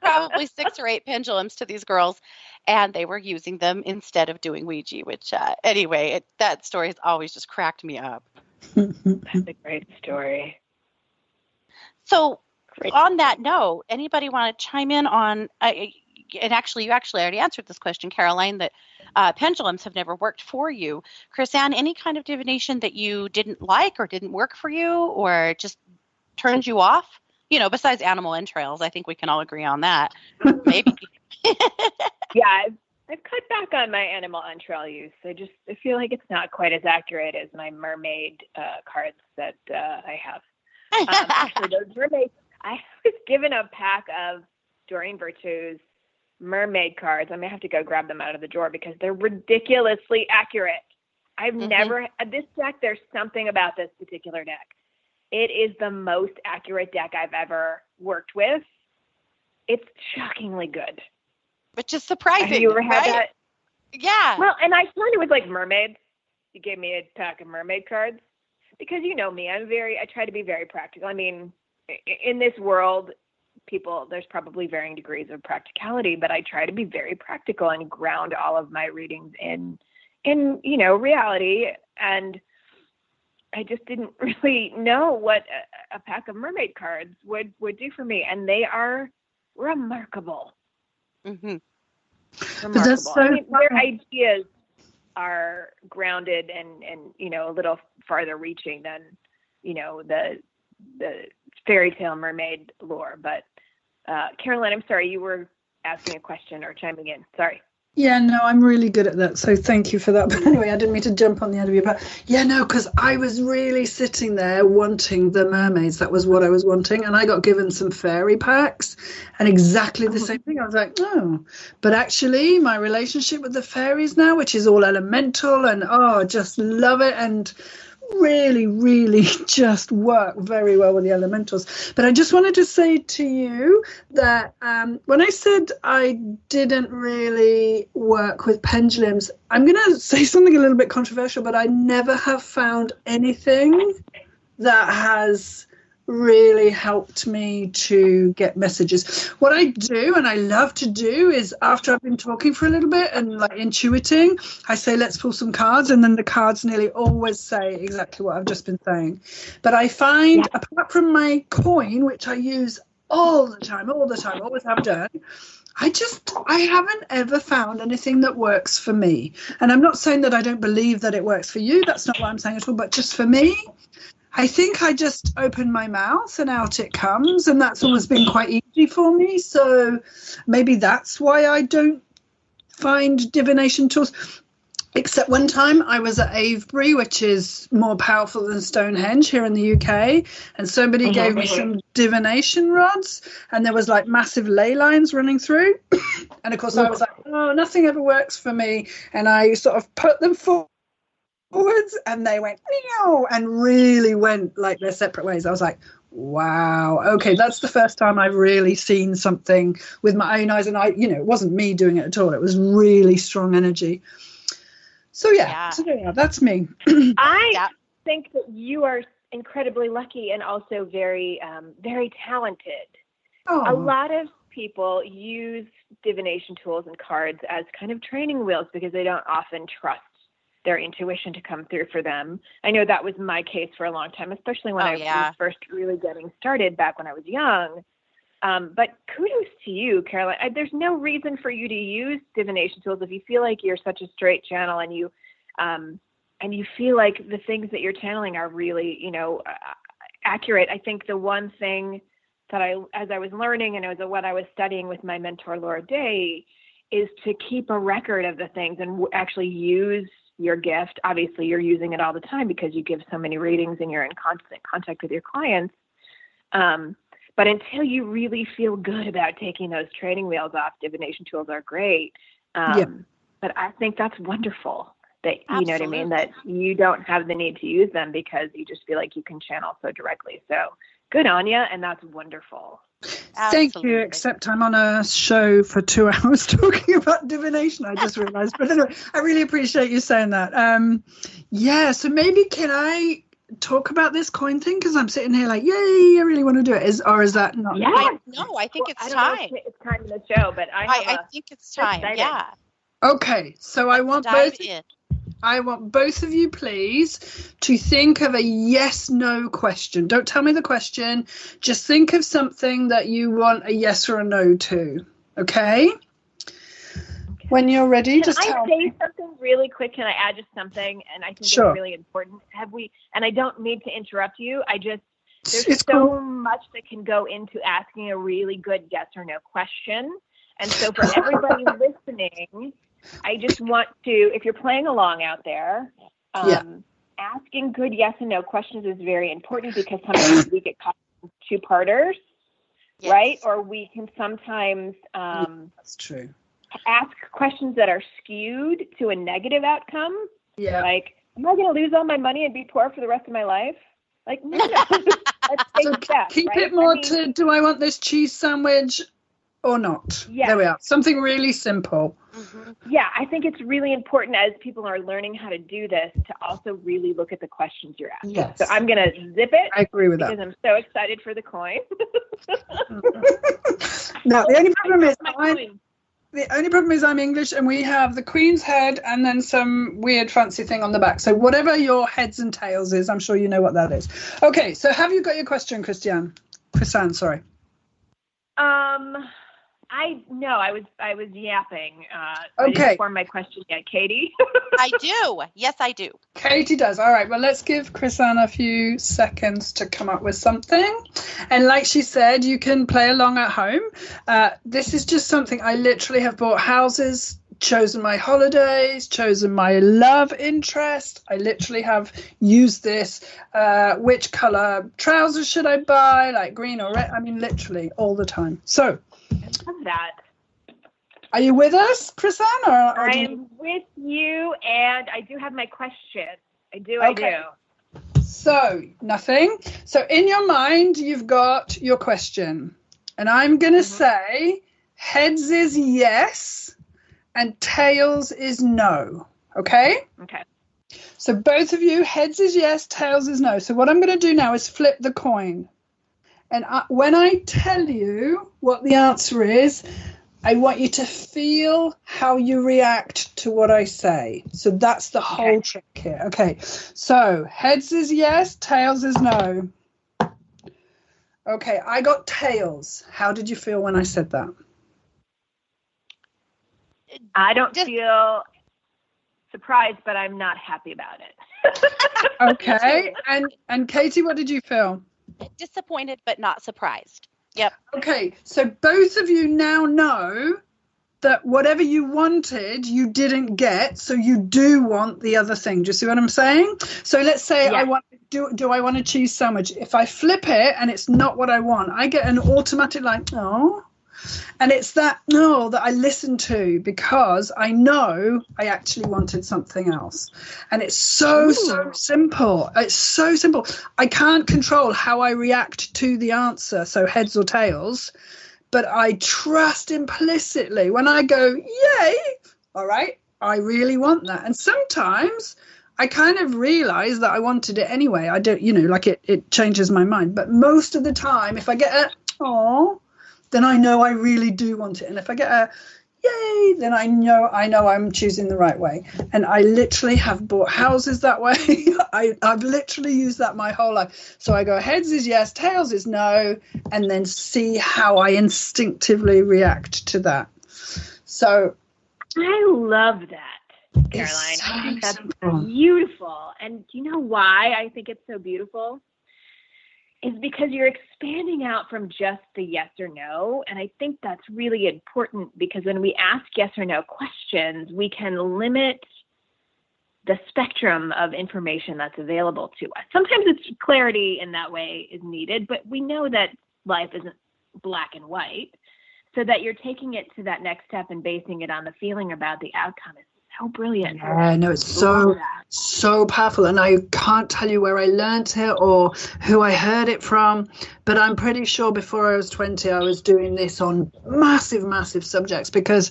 probably 6 or 8 pendulums to these girls, and they were using them instead of doing Ouija, which anyway, that story has always just cracked me up. That's a great story. So on that note, anybody want to chime in on, and actually, you actually already answered this question, Caroline, that pendulums have never worked for you. Crisann, any kind of divination that you didn't like or didn't work for you or just turned you off? Besides animal entrails, I think we can all agree on that. Maybe. Yeah, I've cut back on my animal entrail use. I feel like it's not quite as accurate as my mermaid cards that I have. Actually, those mermaids, I was given a pack of Doreen Virtue's mermaid cards. I may have to go grab them out of the drawer because they're ridiculously accurate. I've never, this deck, there's something about this particular deck. It is the most accurate deck I've ever worked with. It's shockingly good. Which is surprising. Have you ever had that? Yeah. Well, and I thought it was like mermaids. You gave me a pack of mermaid cards. Because you know me, I try to be very practical. I mean, in this world, there's probably varying degrees of practicality, but I try to be very practical and ground all of my readings in reality. And I just didn't really know what a pack of mermaid cards would do for me. And they are remarkable. Mm-hmm. Remarkable. Their ideas are grounded and a little farther reaching than the fairy tale mermaid lore. But Caroline, I'm sorry, you were asking a question or chiming in. Sorry. Yeah, no, I'm really good at that, so thank you for that. But anyway, I didn't mean to jump on the end of you, but yeah, no, because I was really sitting there wanting the mermaids. That was what I was wanting, and I got given some fairy packs and exactly the same thing. I was like, oh, but actually my relationship with the fairies now, which is all elemental and just love it, and really, really just work very well with the elementals. But I just wanted to say to you that when I said I didn't really work with pendulums, I'm going to say something a little bit controversial, but I never have found anything that has really helped me to get messages. What I do, and I love to do, is after I've been talking for a little bit and intuiting, I say, let's pull some cards, and then the cards nearly always say exactly what I've just been saying. But I find, apart from my coin, which I use all the time, always have done, I haven't ever found anything that works for me. And I'm not saying that I don't believe that it works for you. That's not what I'm saying at all. But just for me, I think I just open my mouth and out it comes, and that's always been quite easy for me. So maybe that's why I don't find divination tools. Except one time I was at Avebury, which is more powerful than Stonehenge here in the UK, and somebody gave me some divination rods, and there was massive ley lines running through. And of course I was like, oh, nothing ever works for me. And I sort of put them forwards, and they went meow, and really went their separate ways. I was like, wow, okay, that's the first time I've really seen something with my own eyes, and it wasn't me doing it at all. It was really strong energy. So that's me. I think that you are incredibly lucky and also very very talented. A lot of people use divination tools and cards as kind of training wheels because they don't often trust their intuition to come through for them. I know that was my case for a long time, especially when I was first really getting started back when I was young. But kudos to you, Caroline. There's no reason for you to use divination tools if you feel like you're such a straight channel and you feel like the things that you're channeling are really, accurate. I think the one thing that as I was learning and as what I was studying with my mentor, Laura Day, is to keep a record of the things and actually use your gift. Obviously, you're using it all the time because you give so many readings and you're in constant contact with your clients. But until you really feel good about taking those training wheels off, divination tools are great. But I think that's wonderful that, you know what I mean, that you don't have the need to use them because you just feel like you can channel so directly. So good on you, and that's wonderful. Thank you, except I'm on a show for 2 hours talking about divination, I just realized. But anyway, I really appreciate you saying that. So maybe can I talk about this coin thing? Because I'm sitting here like, yay, I really want to do it. Is that not? Yeah. I think it's time. It's time in the show, but I think it's time. Yeah. Okay, so I want both of you, please, to think of a yes/no question. Don't tell me the question. Just think of something that you want a yes or a no to. Okay? When you're ready, just tell me. Can I say something really quick? Can I add just something? And I think it's really important. And I don't mean to interrupt you. There's so much that can go into asking a really good yes or no question. And so for everybody listening, I just want to, if you're playing along out there, asking good yes and no questions is very important, because sometimes we get caught in two-parters, right? Or we can sometimes that's true. Ask questions that are skewed to a negative outcome. Yeah. Like, am I going to lose all my money and be poor for the rest of my life? Like, no. Let's take a step, keep it more to, do I want this cheese sandwich or not? Yeah. There we are. Something really simple. Mm-hmm. Yeah, I think it's really important as people are learning how to do this to also really look at the questions you're asking. Yes. So I'm going to zip it. I agree with that. Because I'm so excited for the coin. Now, the only problem is I'm English, and we have the Queen's head and then some weird fancy thing on the back. So whatever your heads and tails is, I'm sure you know what that is. Okay, so have you got your question, Crisann, sorry. I was yapping. Okay. I didn't form my question yet, Katie. I do. Yes, I do. Katie does. All right. Well, let's give Crisann a few seconds to come up with something. And like she said, you can play along at home. This is just something I literally have bought houses, chosen my holidays, chosen my love interest. I literally have used this. Which color trousers should I buy? Like green or red? I mean, literally all the time. So. I love that. Are you with us, Crisann? I am with you, and I do have my question. I do. So, nothing. So, in your mind, you've got your question. And I'm going to say heads is yes and tails is no. Okay? Okay. So, both of you, heads is yes, tails is no. So, what I'm going to do now is flip the coin. And when I tell you what the answer is, I want you to feel how you react to what I say. So that's the whole trick here. Okay, so heads is yes, tails is no. Okay, I got tails. How did you feel when I said that? I don't feel surprised, but I'm not happy about it. Okay, and Katie, what did you feel? Disappointed, but not surprised. Yep. Okay, so both of you now know that whatever you wanted, you didn't get, so you do want the other thing. Do you see what I'm saying? So let's say I want do I want a cheese sandwich? If I flip it and it's not what I want, I get an automatic like, oh. And it's that no that I listen to, because I know I actually wanted something else. And it's so simple. It's so simple. I can't control how I react to the answer, so heads or tails, but I trust implicitly when I go, yay, all right, I really want that. And sometimes I kind of realize that I wanted it anyway. I don't, like it changes my mind. But most of the time, if I get a, oh, then I know I really do want it. And if I get a yay, then I know I'm choosing the right way. And I literally have bought houses that way. I've literally used that my whole life. So I go heads is yes, tails is no, and then see how I instinctively react to that. So I love that, Caroline. I think that's beautiful. And do you know why I think it's so beautiful? Is because you're expanding out from just the yes or no. And I think that's really important, because when we ask yes or no questions, we can limit the spectrum of information that's available to us. Sometimes it's clarity in that way is needed, but we know that life isn't black and white, so that you're taking it to that next step and basing it on the feeling about the outcome is so brilliant. Yeah, no, it's so powerful. And I can't tell you where I learnt it or who I heard it from, but I'm pretty sure before I was 20, I was doing this on massive, massive subjects, because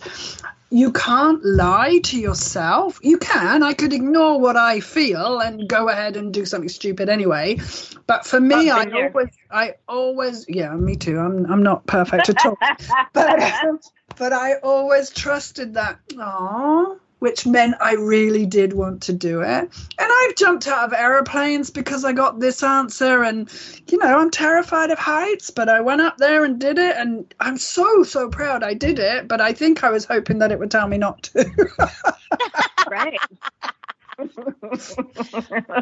you can't lie to yourself. You can. I could ignore what I feel and go ahead and do something stupid anyway. But for me, I always, yeah, me too. I'm not perfect at all. But I always trusted that, which meant I really did want to do it. And I've jumped out of airplanes because I got this answer, and, I'm terrified of heights, but I went up there and did it, and I'm so, so proud I did it, but I think I was hoping that it would tell me not to. Right.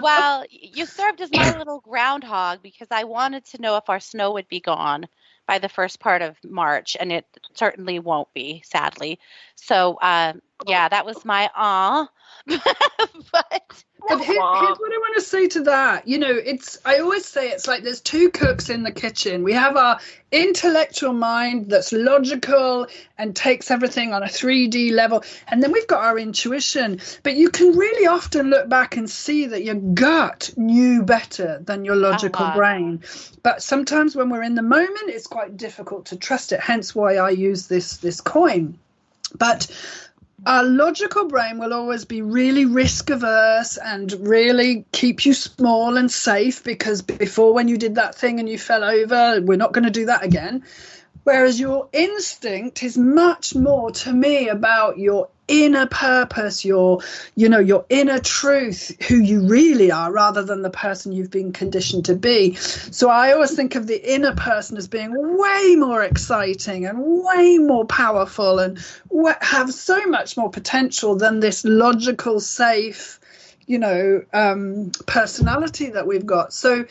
Well, you served as my little groundhog, because I wanted to know if our snow would be gone by the first part of March, and it certainly won't be, sadly. So, yeah, that was my But here's what I want to say to that. I always say it's like there's two cooks in the kitchen. We have our intellectual mind that's logical and takes everything on a 3D level. And then we've got our intuition. But you can really often look back and see that your gut knew better than your logical brain. But sometimes when we're in the moment, it's quite difficult to trust it. Hence why I use this coin. But our logical brain will always be really risk averse and really keep you small and safe, because before, when you did that thing and you fell over, we're not going to do that again. Whereas your instinct is much more, to me, about your inner purpose, your inner truth, who you really are, rather than the person you've been conditioned to be. So I always think of the inner person as being way more exciting and way more powerful and have so much more potential than this logical, safe, personality that we've got. So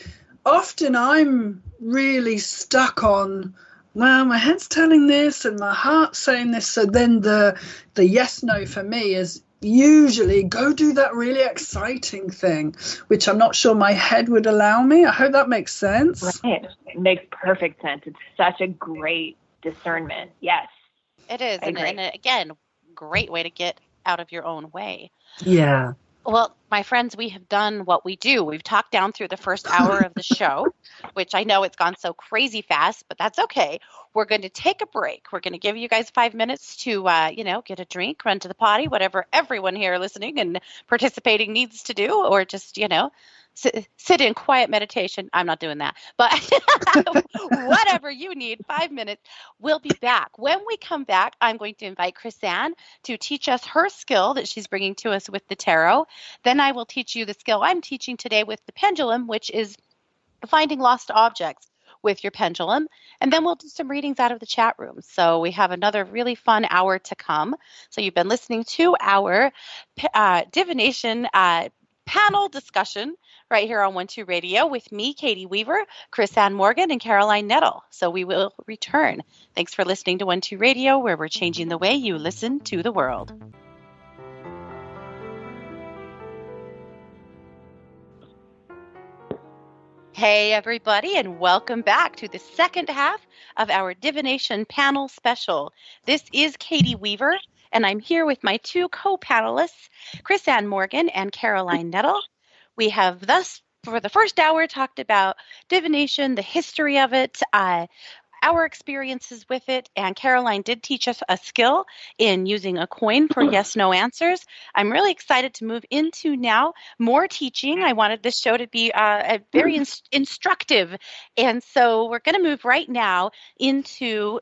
often I'm really stuck on, well, my head's telling this and my heart's saying this. So then the yes, no for me is usually go do that really exciting thing, which I'm not sure my head would allow me. I hope that makes sense. Right. It makes perfect sense. It's such a great discernment. Yes. It is. And again, great way to get out of your own way. Yeah. Well, my friends, we have done what we do. We've talked down through the first hour of the show, which I know it's gone so crazy fast, but that's okay. We're going to take a break. We're going to give you guys 5 minutes to, get a drink, run to the potty, whatever everyone here listening and participating needs to do, or just, sit in quiet meditation. I'm not doing that, but whatever you need, 5 minutes. We'll be back. When we come back, I'm going to invite Crisann to teach us her skill that she's bringing to us with the tarot. Then I will teach you the skill I'm teaching today with the pendulum, which is finding lost objects with your pendulum. And then we'll do some readings out of the chat room. So we have another really fun hour to come. So you've been listening to our divination panel discussion right here on 1-2 Radio with me, Katie Weaver, Crisann Morgan, and Caroline Nettle. So we will return. Thanks for listening to 1-2 Radio, where we're changing the way you listen to the world. Hey, everybody, and welcome back to the second half of our Divination Panel Special. This is Katie Weaver, and I'm here with my two co-panelists, Crisann Morgan and Caroline Nettle. We have thus, for the first hour, talked about divination, the history of it, our experiences with it, and Caroline did teach us a skill in using a coin for yes-no answers. I'm really excited to move into now more teaching. I wanted this show to be very instructive, and so we're going to move right now into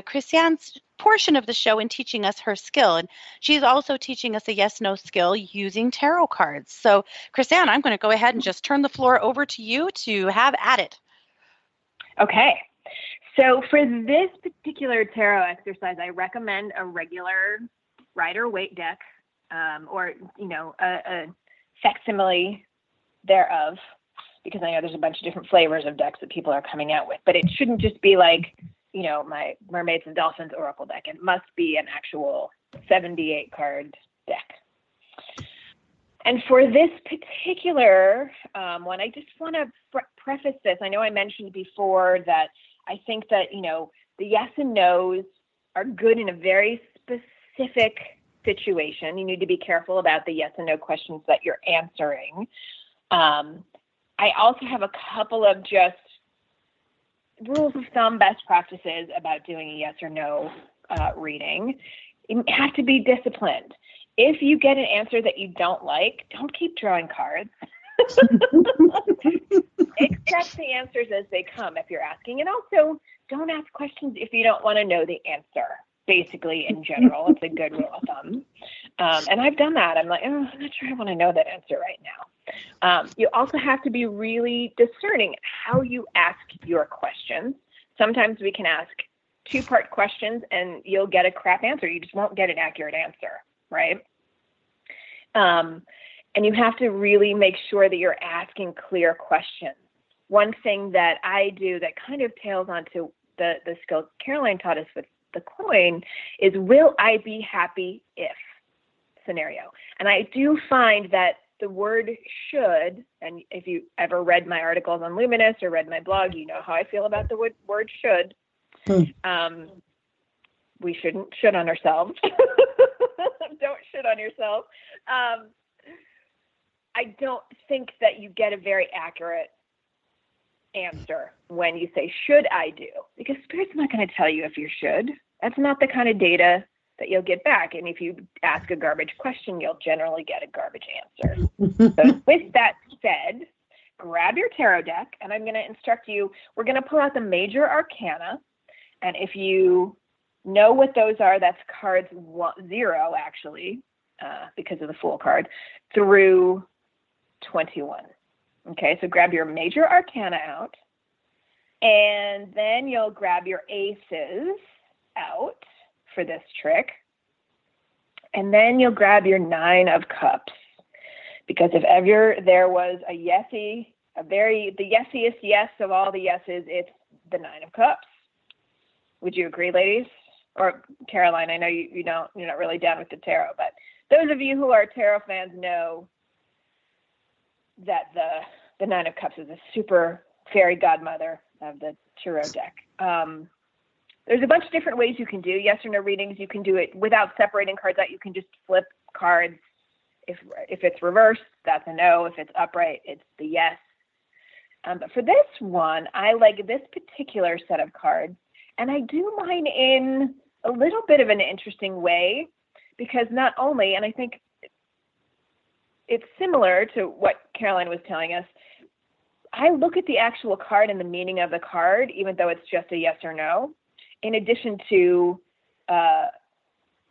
Crisann's portion of the show in teaching us her skill, and she's also teaching us a yes-no skill using tarot cards. So, Crisann, I'm going to go ahead and just turn the floor over to you to have at it. Okay. So for this particular tarot exercise, I recommend a regular Rider-Waite deck, or a facsimile thereof, because I know there's a bunch of different flavors of decks that people are coming out with. But it shouldn't just be like, my Mermaids and Dolphins Oracle deck. It must be an actual 78 card deck. And for this particular one, I just want to preface this. I know I mentioned before that I think that, the yes and no's are good in a very specific situation. You need to be careful about the yes and no questions that you're answering. I also have a couple of just rules of thumb, best practices about doing a yes or no reading. You have to be disciplined. If you get an answer that you don't like, don't keep drawing cards. Accept the answers as they come if you're asking. And also, don't ask questions if you don't want to know the answer. Basically, in general, it's a good rule of thumb. And I've done that. I'm like, oh, I'm not sure I want to know that answer right now. You also have to be really discerning how you ask your questions. Sometimes we can ask two-part questions and you'll get a crap answer. You just won't get an accurate answer, right? And you have to really make sure that you're asking clear questions. One thing that I do that kind of tails onto the skill Caroline taught us with the coin is, will I be happy if scenario? And I do find that the word should, and if you ever read my articles on Luminous or read my blog, you know how I feel about the word should. We shouldn't should on ourselves. Don't should on yourself. I don't think that you get a very accurate answer when you say, should I do? Because Spirit's not going to tell you if you should. That's not the kind of data that you'll get back. And if you ask a garbage question, you'll generally get a garbage answer. So with that said, grab your tarot deck, and I'm going to instruct you. We're going to pull out the major arcana. And if you know what those are, that's cards 0, actually, because of the Fool card, through 21. Okay, so grab your major arcana out, and then you'll grab your aces out for this trick, and then you'll grab your 9 of cups, because if ever there was a yesy, the yesiest yes of all the yeses, it's the 9 of cups. Would you agree, ladies? Or Caroline, I know you're not really down with the tarot, but those of you who are tarot fans know that the 9 of Cups is a super fairy godmother of the tarot deck. There's a bunch of different ways you can do yes or no readings. You can do it without separating cards out. You can just flip cards. If it's reversed, that's a no. If it's upright, it's the yes. But for this one, I like this particular set of cards, and I do mine in a little bit of an interesting way, because not only, and I think it's similar to what Caroline was telling us, I look at the actual card and the meaning of the card, even though it's just a yes or no, in addition to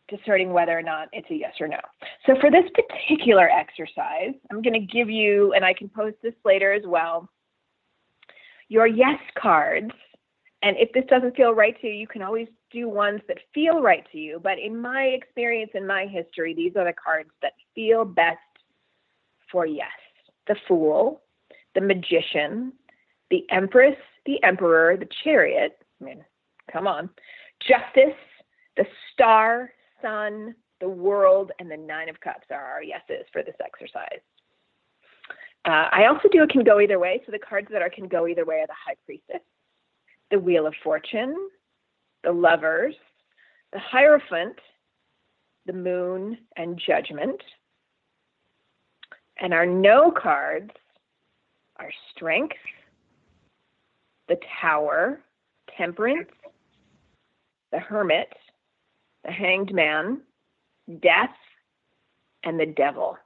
discerning whether or not it's a yes or no. So for this particular exercise, I'm going to give you, and I can post this later as well, your yes cards. And if this doesn't feel right to you, you can always do ones that feel right to you. But in my experience, in my history, these are the cards that feel best for yes. The Fool, the Magician, the Empress, the Emperor, the Chariot. I mean, come on. Justice, the Star, Sun, the World, and the 9 of Cups are our yeses for this exercise. I also do a can go either way. So the cards that are can go either way are the High Priestess, the Wheel of Fortune, the Lovers, the Hierophant, the Moon, and Judgment. And our no cards are Strength, the Tower, Temperance, the Hermit, the Hanged Man, Death, and the Devil.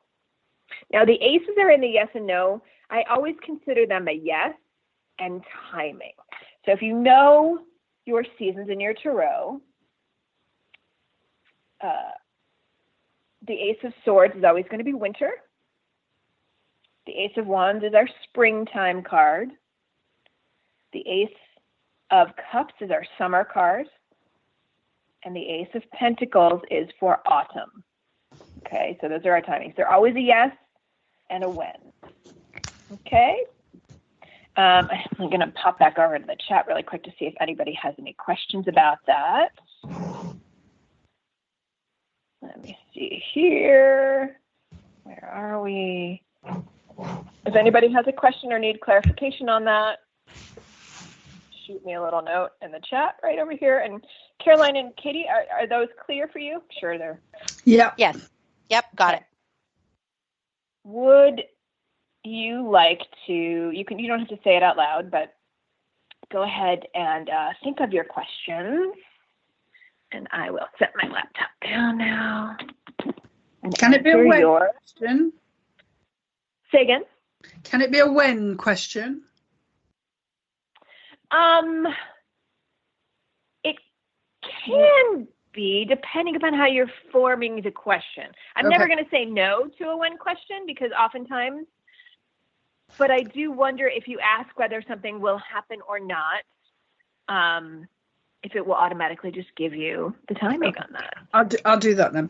Now, the aces are in the yes and no. I always consider them a yes and timing. So if you know your seasons in your tarot, the Ace of Swords is always going to be winter. The Ace of Wands is our springtime card. The Ace of Cups is our summer card. And the Ace of Pentacles is for autumn. Okay, so those are our timings. They're always a yes and a when. Okay. I'm going to pop back over to the chat really quick to see if anybody has any questions about that. Let me see here. Where are we? If anybody has a question or need clarification on that, shoot me a little note in the chat right over here. And Caroline and Katie, are those clear for you? Sure, they're Yeah. Yes. Yep. Got it. Would you like to, you don't have to say it out loud, but go ahead and think of your questions. And I will set my laptop down now. And Can it be a when question? Say again? Can it be a when question? It can be, depending upon how you're forming the question. I'm never going to say no to a when question, because oftentimes, but I do wonder if you ask whether something will happen or not, if it will automatically just give you the timing on that. I'll do that then.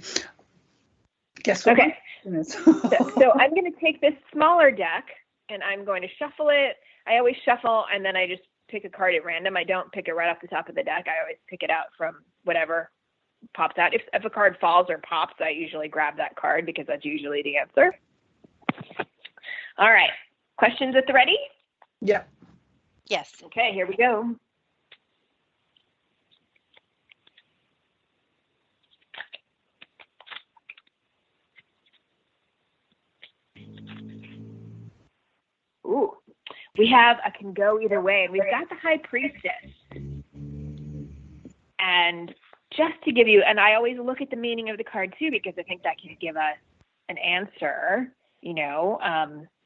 Guess what? Okay. So I'm going to take this smaller deck and I'm going to shuffle it. I always shuffle and then I just pick a card at random. I don't pick it right off the top of the deck. I always pick it out from whatever pops out. If a card falls or pops, I usually grab that card because that's usually the answer. All right. Questions at the ready? Yeah. Yes. Okay, here we go. Ooh, we have a can go either way, and we've got the High Priestess. And just to give you, and I always look at the meaning of the card too, because I think that can give us an answer, you know,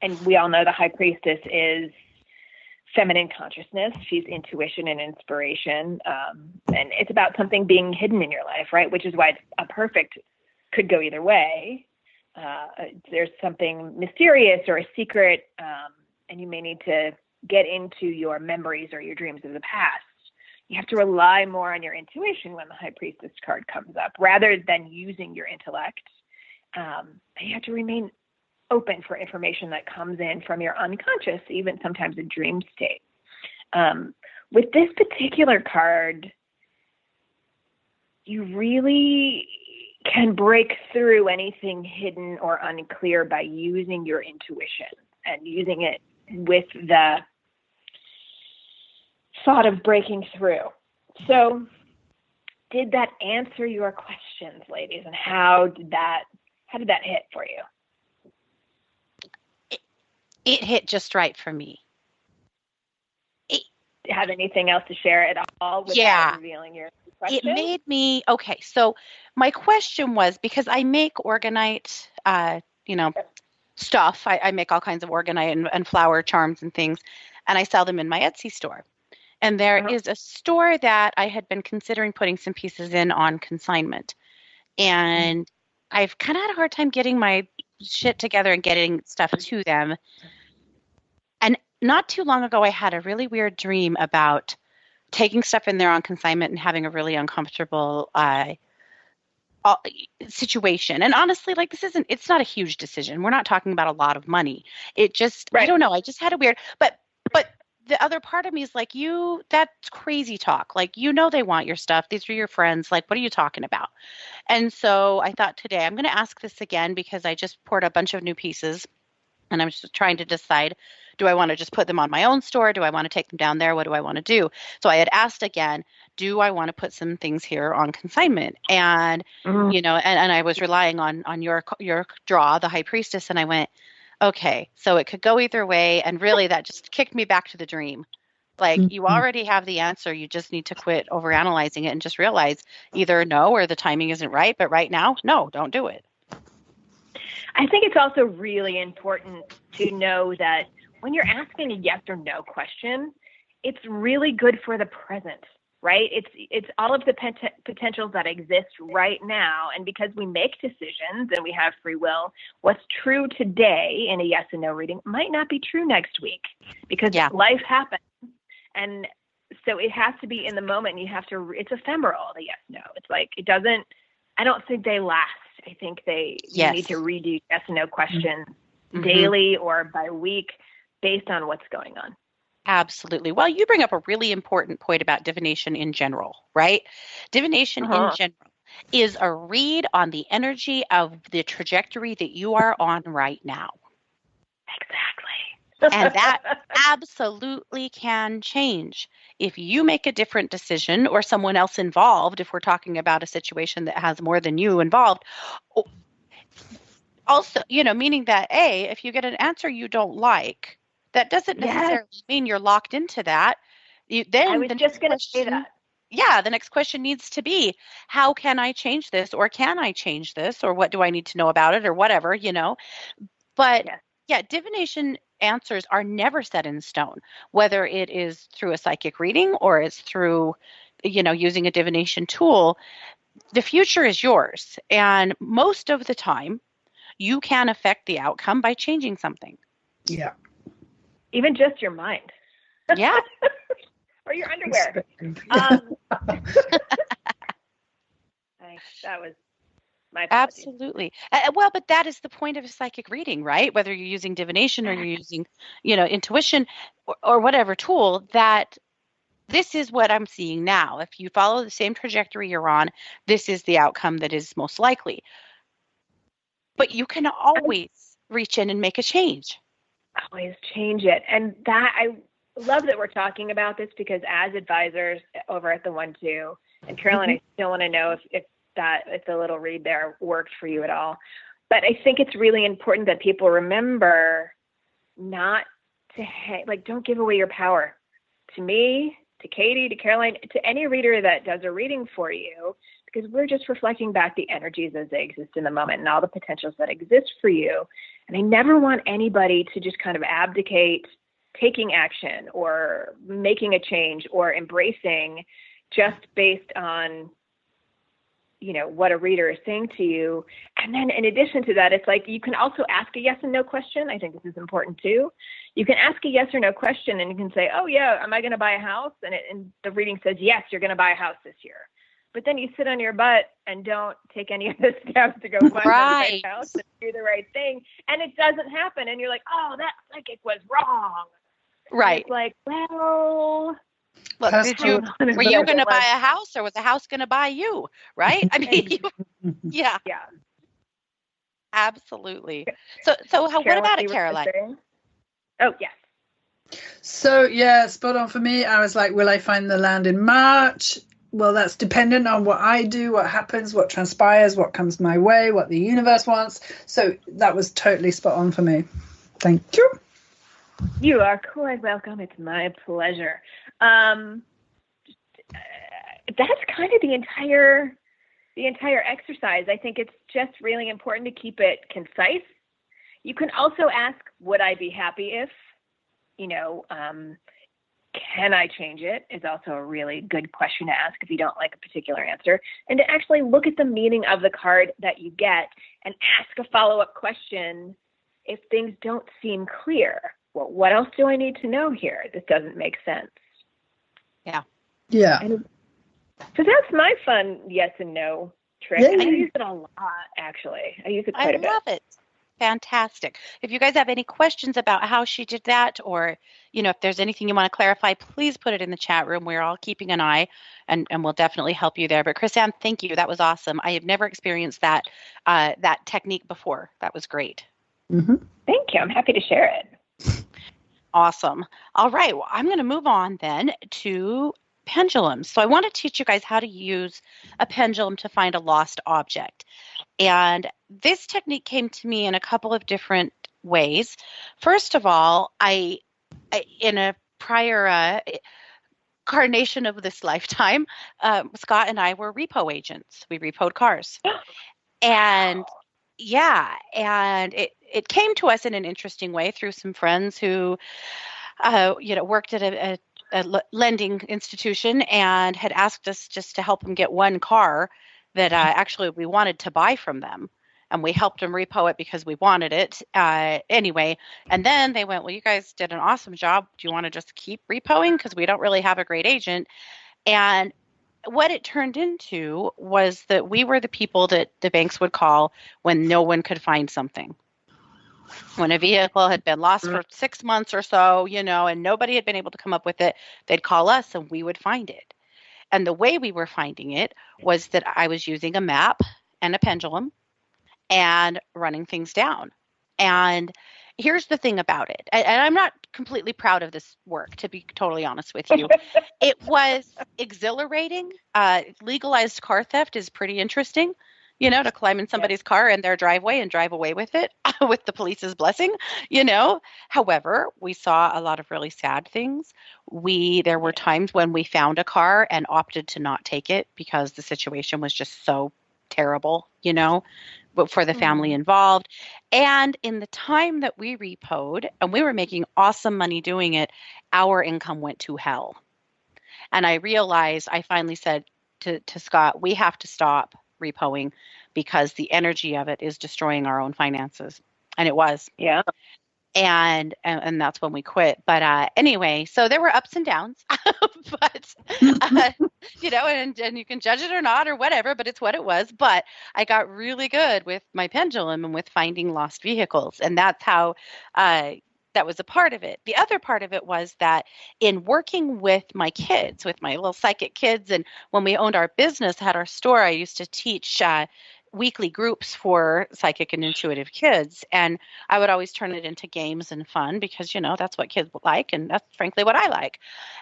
and we all know the High Priestess is feminine consciousness. She's intuition and inspiration. And it's about something being hidden in your life, right? Which is why a perfect could go either way. There's something mysterious or a secret, and you may need to get into your memories or your dreams of the past. You have to rely more on your intuition when the High Priestess card comes up, rather than using your intellect. And you have to remain open for information that comes in from your unconscious, even sometimes a dream state. With this particular card, you really can break through anything hidden or unclear by using your intuition and using it with the thought of breaking through. So did that answer your questions, ladies? And how did that hit for you? It hit just right for me. Do you have anything else to share at all without revealing your question? It made me, okay, so my question was, because I make orgonite, stuff. I make all kinds of orgonite and flower charms and things, and I sell them in my Etsy store. And there is a store that I had been considering putting some pieces in on consignment. And I've kind of had a hard time getting my shit together and getting stuff to them. And not too long ago, I had a really weird dream about taking stuff in there on consignment and having a really uncomfortable situation. And honestly, like, it's not a huge decision. We're not talking about a lot of money. It just, I don't know. I just had a weird, but the other part of me is like, that's crazy talk. Like, they want your stuff. These are your friends. Like, what are you talking about? And so I thought today I'm going to ask this again, because I just poured a bunch of new pieces and I'm just trying to decide, do I want to just put them on my own store? Do I want to take them down there? What do I want to do? So I had asked again, do I want to put some things here on consignment? And, and I was relying on your draw, the High Priestess. And I went, okay, so it could go either way. And really that just kicked me back to the dream. Like, you already have the answer. You just need to quit overanalyzing it and just realize either no, or the timing isn't right. But right now, no, don't do it. I think it's also really important to know that when you're asking a yes or no question, it's really good for the present, right? It's all of the potentials that exist right now. And because we make decisions and we have free will, what's true today in a yes and no reading might not be true next week, because life happens. And so it has to be in the moment, and it's ephemeral, the yes, no. It's like, I don't think they last. I think you need to redo yes and no questions daily or by week based on what's going on. Absolutely. Well, you bring up a really important point about divination in general, right? Divination in general is a read on the energy of the trajectory that you are on right now. Exactly. And that absolutely can change. If you make a different decision or someone else involved, if we're talking about a situation that has more than you involved, also, meaning that if you get an answer you don't like, that doesn't necessarily mean you're locked into that. I was just going to say that. Yeah, the next question needs to be, how can I change this? Or can I change this? Or what do I need to know about it? Or whatever, But yeah, divination answers are never set in stone, whether it is through a psychic reading or it's through, using a divination tool. The future is yours. And most of the time, you can affect the outcome by changing something. Yeah. Even just your mind. Yeah. Or your underwear. That was my apology. Absolutely. Well, but that is the point of a psychic reading, right? Whether you're using divination or you're using, intuition or whatever tool, that this is what I'm seeing now. If you follow the same trajectory you're on, this is the outcome that is most likely. But you can always reach in and make a change. Always change it. And that, I love that we're talking about this, because as advisors over at the 1-2, and Caroline, I still want to know if the little read there worked for you at all. But I think it's really important that people remember not to don't give away your power to me, to Katie, to Caroline, to any reader that does a reading for you, because we're just reflecting back the energies as they exist in the moment and all the potentials that exist for you. And I never want anybody to just kind of abdicate taking action or making a change or embracing just based on, what a reader is saying to you. And then in addition to that, it's like, you can also ask a yes and no question. I think this is important too. You can ask a yes or no question, and you can say, oh yeah, am I going to buy a house? And the reading says, yes, you're going to buy a house this year. But then you sit on your butt and don't take any of the steps to go find the right house and do the right thing. And it doesn't happen. And you're like, oh, that psychic was wrong. Right. And it's like, well, look, were you going to buy a house, or was the house going to buy you? Right? I mean, yeah. Absolutely. So what about it, Caroline? Oh, yes. So, yeah, spot on for me. I was like, will I find the land in March? Well, that's dependent on what I do, what happens, what transpires, what comes my way, what the universe wants. So that was totally spot on for me. Thank you. You are quite welcome. It's my pleasure. That's kind of the entire exercise. I think it's just really important to keep it concise. You can also ask, would I be happy if, can I change it, is also a really good question to ask if you don't like a particular answer. And to actually look at the meaning of the card that you get and ask a follow-up question if things don't seem clear. Well, what else do I need to know here? This doesn't make sense. Yeah. And so that's my fun yes and no trick. Yeah. And I use it a lot, actually. I use it quite a bit. I love it. Fantastic. If you guys have any questions about how she did that, or, if there's anything you want to clarify, please put it in the chat room. We're all keeping an eye, and we'll definitely help you there. But Crisann, thank you. That was awesome. I have never experienced that technique before. That was great. Mm-hmm. Thank you. I'm happy to share it. Awesome. All right. Well, I'm going to move on then to pendulums. So I want to teach you guys how to use a pendulum to find a lost object. And this technique came to me in a couple of different ways. First of all, I in a prior incarnation of this lifetime, Scott and I were repo agents. We repoed cars. And and it came to us in an interesting way through some friends who, worked at a lending institution and had asked us just to help them get one car that actually we wanted to buy from them. And we helped them repo it because we wanted it anyway. And then they went, well, you guys did an awesome job. Do you want to just keep repoing? Because we don't really have a great agent. And what it turned into was that we were the people that the banks would call when no one could find something. When a vehicle had been lost for 6 months or so, and nobody had been able to come up with it, they'd call us and we would find it. And the way we were finding it was that I was using a map and a pendulum and running things down. And here's the thing about it, and I'm not completely proud of this work, to be totally honest with you. It was exhilarating. Legalized car theft is pretty interesting, to climb in somebody's car in their driveway and drive away with it with the police's blessing, However, we saw a lot of really sad things. There were times when we found a car and opted to not take it because the situation was just so terrible, but for the family involved. And in the time that we repoed, and we were making awesome money doing it, our income went to hell. And I realized, I finally said to Scott, we have to stop repoing because the energy of it is destroying our own finances. And it was. Yeah. And that's when we quit. But anyway, so there were ups and downs, but and you can judge it or not or whatever, but it's what it was. But I got really good with my pendulum and with finding lost vehicles, and that's how that was a part of it. The other part of it was that in working with my kids, with my little psychic kids, and when we owned our business, had our store, I used to teach weekly groups for psychic and intuitive kids. And I would always turn it into games and fun because, that's what kids like. And that's frankly what I like.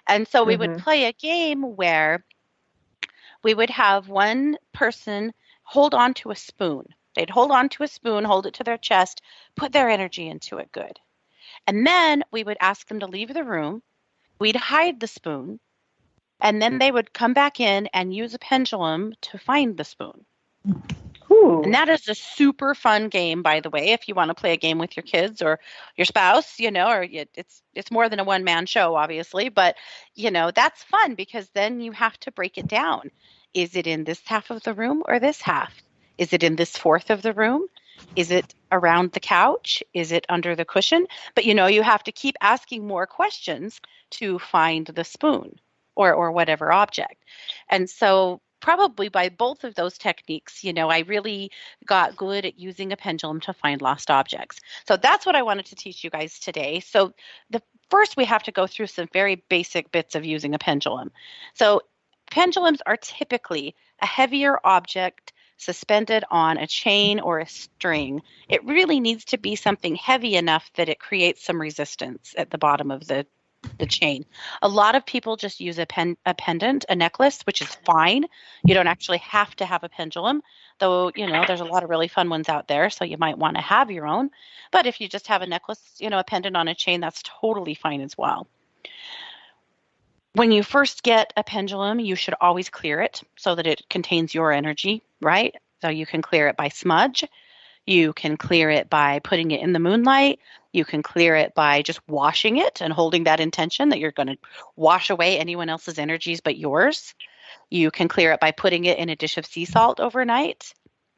And so we would play a game where we would have one person hold on to a spoon. They'd hold on to a spoon, hold it to their chest, put their energy into it good. And then we would ask them to leave the room. We'd hide the spoon. And then they would come back in and use a pendulum to find the spoon. Ooh. And that is a super fun game, by the way, if you want to play a game with your kids or your spouse, or it's more than a one-man show, obviously, but, that's fun because then you have to break it down. Is it in this half of the room or this half? Is it in this fourth of the room? Is it around the couch? Is it under the cushion? But, you have to keep asking more questions to find the spoon or whatever object. And so probably by both of those techniques, I really got good at using a pendulum to find lost objects. So that's what I wanted to teach you guys today. So first we have to go through some very basic bits of using a pendulum. So pendulums are typically a heavier object suspended on a chain or a string. It really needs to be something heavy enough that it creates some resistance at the bottom of the chain. A lot of people just use a pendant, a necklace, which is fine. You don't actually have to have a pendulum, though, there's a lot of really fun ones out there, so you might want to have your own. But if you just have a necklace, a pendant on a chain, that's totally fine as well. When you first get a pendulum, you should always clear it so that it contains your energy, right? So you can clear it by smudge. You can clear it by putting it in the moonlight. You can clear it by just washing it and holding that intention that you're going to wash away anyone else's energies but yours. You can clear it by putting it in a dish of sea salt overnight.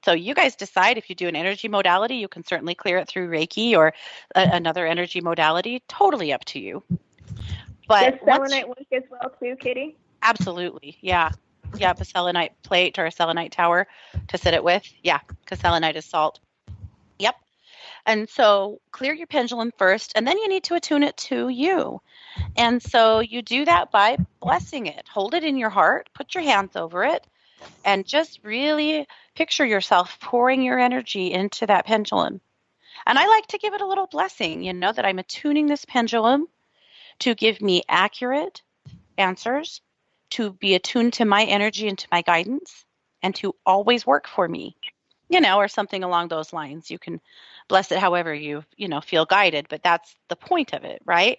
So you guys decide if you do an energy modality, you can certainly clear it through Reiki or another energy modality. Totally up to you. But does selenite work as well too, Kitty? Absolutely, yeah. Yeah, a selenite plate or a selenite tower to sit it with. Yeah, because selenite is salt. Yep. And so clear your pendulum first, and then you need to attune it to you. And so you do that by blessing it. Hold it in your heart, put your hands over it, and just really picture yourself pouring your energy into that pendulum. And I like to give it a little blessing, that I'm attuning this pendulum to give me accurate answers, to be attuned to my energy and to my guidance, and to always work for me, or something along those lines. You can bless it however you feel guided, but that's the point of it, right?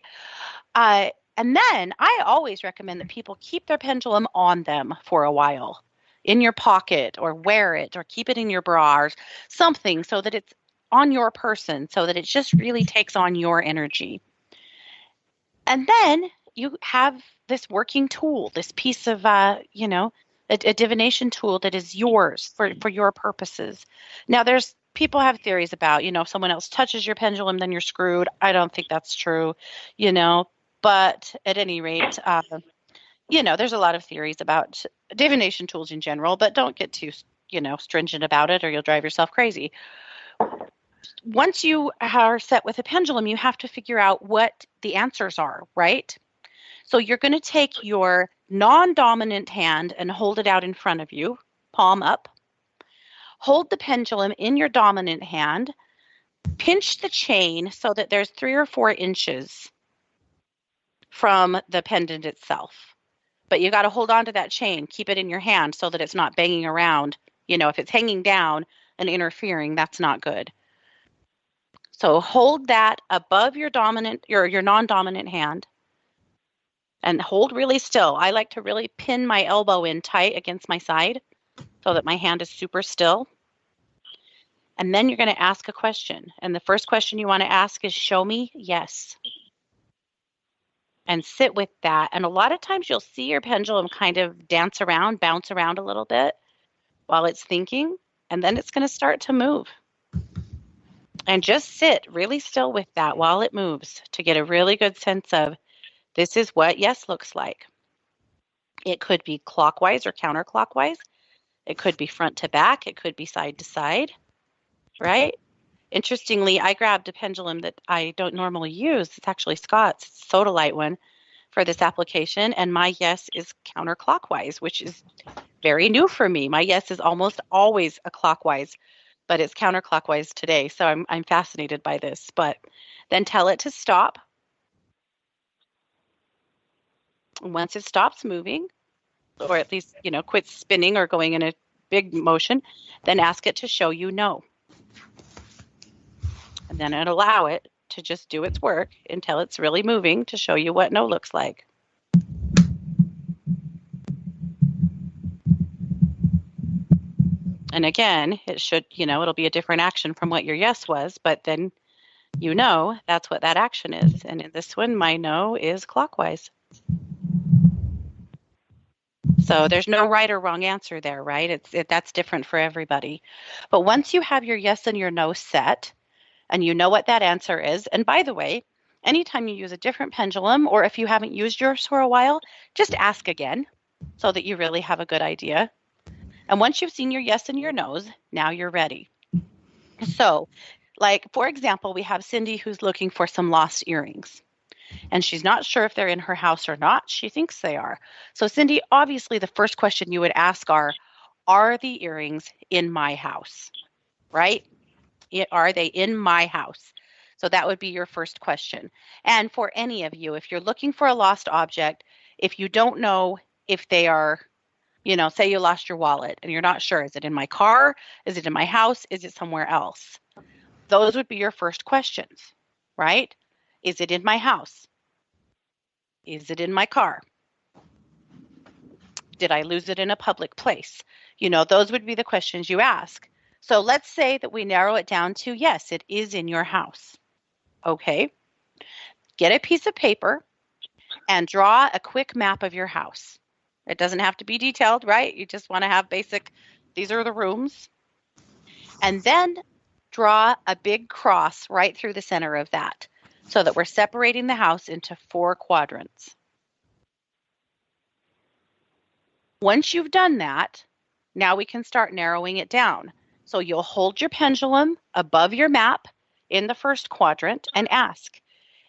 And then I always recommend that people keep their pendulum on them for a while, in your pocket, or wear it, or keep it in your bra or something so that it's on your person, so that it just really takes on your energy. And then you have this working tool, this piece of, a divination tool that is yours for your purposes. Now, people have theories about, if someone else touches your pendulum, then you're screwed. I don't think that's true, but at any rate, there's a lot of theories about divination tools in general, but don't get too, stringent about it or you'll drive yourself crazy. Once you are set with a pendulum, you have to figure out what the answers are, right? So you're going to take your non-dominant hand and hold it out in front of you, palm up. Hold the pendulum in your dominant hand, pinch the chain so that there's 3 or 4 inches from the pendant itself. But you got to hold on to that chain, keep it in your hand so that it's not banging around. If it's hanging down and interfering, that's not good. So hold that above your non-dominant hand and hold really still. I like to really pin my elbow in tight against my side so that my hand is super still. And then you're going to ask a question. And the first question you want to ask is, show me yes. And sit with that. And a lot of times you'll see your pendulum kind of bounce around a little bit while it's thinking, and then it's going to start to move. And just sit really still with that while it moves to get a really good sense of, this is what yes looks like. It could be clockwise or counterclockwise. It could be front to back. It could be side to side, right? Interestingly, I grabbed a pendulum that I don't normally use. It's actually Scott's. It's a Sodalite one for this application. And my yes is counterclockwise, which is very new for me. My yes is almost always a clockwise, but it's counterclockwise today. So I'm fascinated by this. But then tell it to stop. Once it stops moving, or at least, quits spinning or going in a big motion, then ask it to show you no. And then allow it to just do its work until it's really moving to show you what no looks like. And again, it should, it'll be a different action from what your yes was, but then that's what that action is. And in this one, my no is clockwise. So there's no right or wrong answer there, right? That's different for everybody. But once you have your yes and your no set, and you know what that answer is, and by the way, anytime you use a different pendulum, or if you haven't used yours for a while, just ask again so that you really have a good idea. And once you've seen your yes and your no's, now you're ready. So, for example, we have Cindy who's looking for some lost earrings. And she's not sure if they're in her house or not. She thinks they are. So, Cindy, obviously the first question you would ask are the earrings in my house? Right? Are they in my house? So that would be your first question. And for any of you, if you're looking for a lost object, if you don't know if they are, say you lost your wallet and you're not sure, is it in my car? Is it in my house? Is it somewhere else? Those would be your first questions, right? Is it in my house? Is it in my car? Did I lose it in a public place? Those would be the questions you ask. So let's say that we narrow it down to, yes, it is in your house. Okay. Get a piece of paper and draw a quick map of your house. It doesn't have to be detailed, right? You just want to have basic, these are the rooms. And then draw a big cross right through the center of that so that we're separating the house into 4 quadrants. Once you've done that, now we can start narrowing it down. So you'll hold your pendulum above your map in the first quadrant and ask,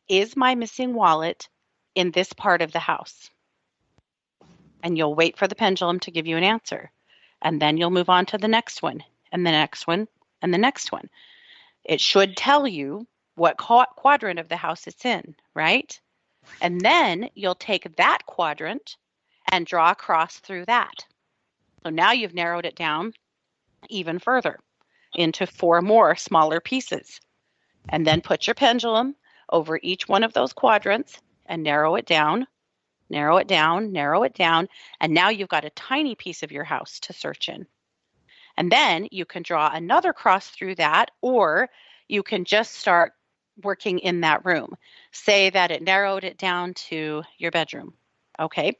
is my missing wallet in this part of the house? And you'll wait for the pendulum to give you an answer. And then you'll move on to the next one, and the next one, and the next one. It should tell you what quadrant of the house it's in, right? And then you'll take that quadrant and draw a cross through that. So now you've narrowed it down even further into 4 more smaller pieces. And then put your pendulum over each one of those quadrants and narrow it down, narrow it down, narrow it down. And now you've got a tiny piece of your house to search in. And then you can draw another cross through that, or you can just start working in that room. Say that it narrowed it down to your bedroom. Okay.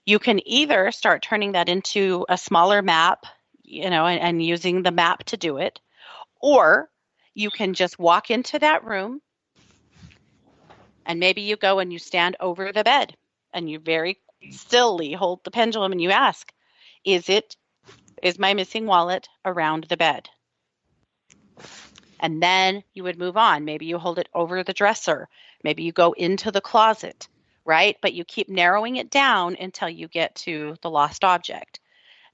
You can either start turning that into a smaller map, and using the map to do it, or you can just walk into that room and maybe you go and you stand over the bed and you very stilly hold the pendulum and you ask, is my missing wallet around the bed? And then you would move on. Maybe you hold it over the dresser. Maybe you go into the closet, right? But you keep narrowing it down until you get to the lost object.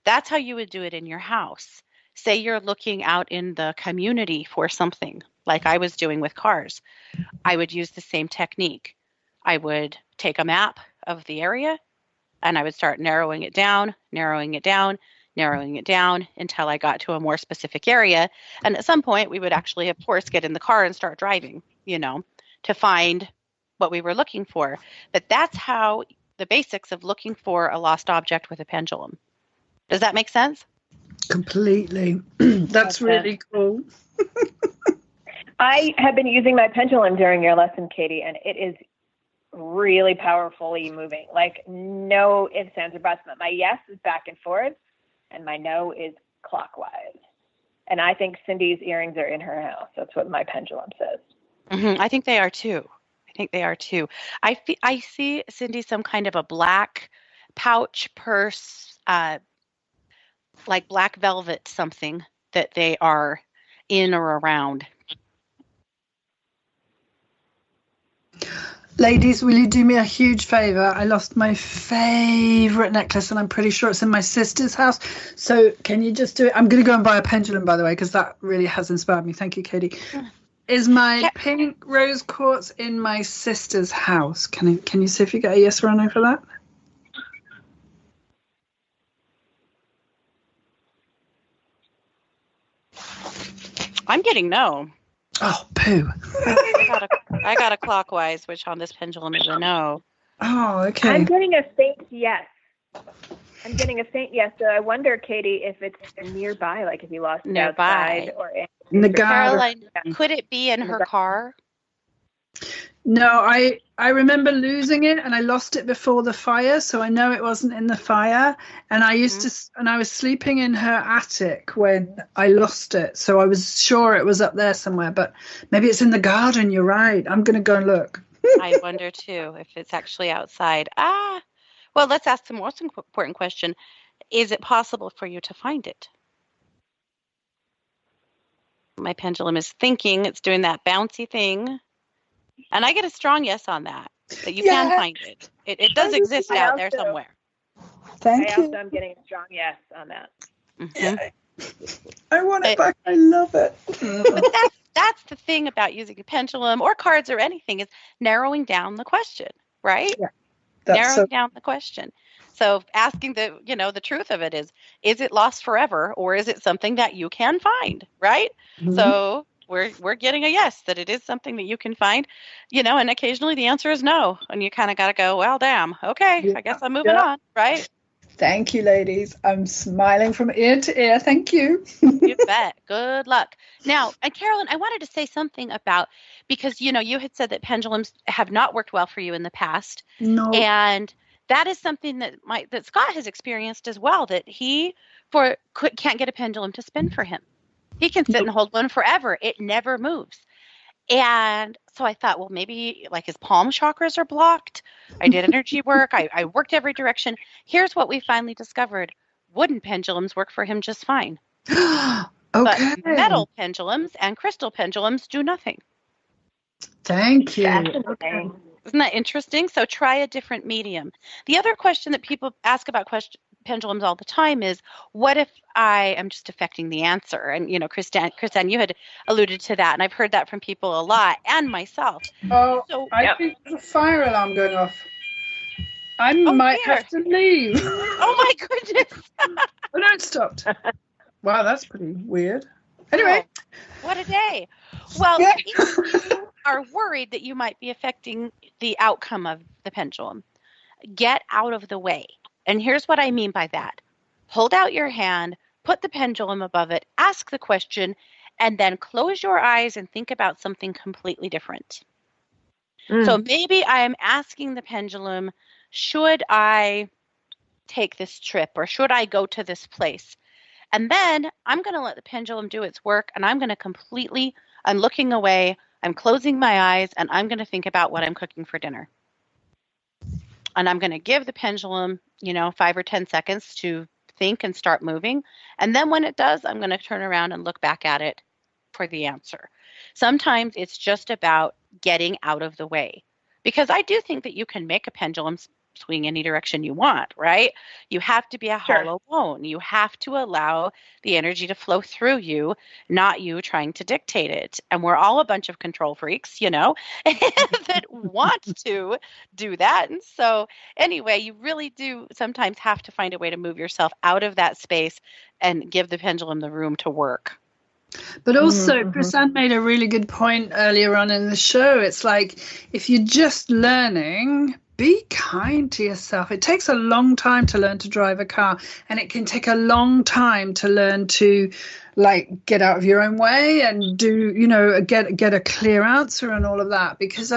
That's how you would do it in your house. say you're looking out in the community for something, like I was doing with cars, I would use the same technique. I would take a map of the area and I would start narrowing it down, narrowing it down, narrowing it down until I got to a more specific area. And at some point, we would actually, of course, get in the car and start driving, to find what we were looking for. But that's how the basics of looking for a lost object with a pendulum. Does that make sense? Completely. That's really cool. I have been using my pendulum during your lesson, Katie, and it is really powerfully moving. Like no ifs, ands, or buts. But my yes is back and forth, and my no is clockwise. And I think Cindy's earrings are in her house. That's what my pendulum says. Mm-hmm. I think they are too. I see, Cindy, some kind of a black pouch purse, like black velvet something that they are in or around. Ladies, will you do me a huge favor? I lost my favorite necklace and I'm pretty sure it's in my sister's house. So can you just do it? I'm going to go and buy a pendulum, by the way, because that really has inspired me. Thank you, Katie. Is my pink rose quartz in my sister's house? Can you see if you get a yes or a no for that? I'm getting no. Oh, poo. I got a clockwise, which on this pendulum is a no. Oh, okay. I'm getting a faint yes. So I wonder, Katie, if it's nearby, like if you lost it outside or in the garden. Caroline, could it be in her car? No, I remember losing it, and I lost it before the fire, so I know it wasn't in the fire. And I was sleeping in her attic when I lost it, so I was sure it was up there somewhere. But maybe it's in the garden. You're right. I'm going to go and look. I wonder too if it's actually outside. Well, let's ask the most important question: is it possible for you to find it? My pendulum is thinking; it's doing that bouncy thing. And I get a strong yes on that you can find it. It does exist out there somewhere. Thank you. I'm getting a strong yes on that. Mm-hmm. Yeah. I want it back. I love it. But that's the thing about using a pendulum or cards or anything is narrowing down the question, right? Yeah. Narrowing down the question. So asking the truth of it is it lost forever or is it something that you can find, right? Mm-hmm. So we're getting a yes that it is something that you can find, and occasionally the answer is no. And you kind of got to go, well, damn. Okay. I guess I'm moving on. Right. Thank you, ladies. I'm smiling from ear to ear. Thank you. You bet. Good luck. Now, and Carolyn, I wanted to say something about, because, you had said that pendulums have not worked well for you in the past. No. And that is something that Scott has experienced as well, that he can't get a pendulum to spin for him. He can sit and hold one forever. It never moves. And so I thought, well, maybe like his palm chakras are blocked. I did energy work. I worked every direction. Here's what we finally discovered. Wooden pendulums work for him just fine. Okay. But metal pendulums and crystal pendulums do nothing. Thank you. Okay. Isn't that interesting? So try a different medium. The other question that people ask about pendulums all the time is, what if I am just affecting the answer? And, Crisann, you had alluded to that, and I've heard that from people a lot, and myself. Oh, so, I think there's a fire alarm going off. I might have to leave. Oh, my goodness. Oh, no, it stopped. Wow, that's pretty weird. Anyway. Oh, what a day. Well, if you are worried that you might be affecting the outcome of the pendulum, get out of the way. And here's what I mean by that. Hold out your hand, put the pendulum above it, ask the question, and then close your eyes and think about something completely different. So maybe I'm asking the pendulum, should I take this trip or should I go to this place? And then I'm going to let the pendulum do its work, and I'm looking away, I'm closing my eyes, and I'm going to think about what I'm cooking for dinner. And I'm going to give the pendulum, 5 or 10 seconds to think and start moving. And then when it does, I'm going to turn around and look back at it for the answer. Sometimes it's just about getting out of the way. Because I do think that you can make a pendulum swing any direction you want, right? You have to be a Sure. hollow bone. You have to allow the energy to flow through you, not you trying to dictate it. And we're all a bunch of control freaks, that want to do that. And so anyway, you really do sometimes have to find a way to move yourself out of that space and give the pendulum the room to work. But also, Crisann made a really good point earlier on in the show. It's like, if you're just learning, be kind to yourself. It takes a long time to learn to drive a car, and it can take a long time to learn to get out of your own way and do, get a clear answer and all of that. Because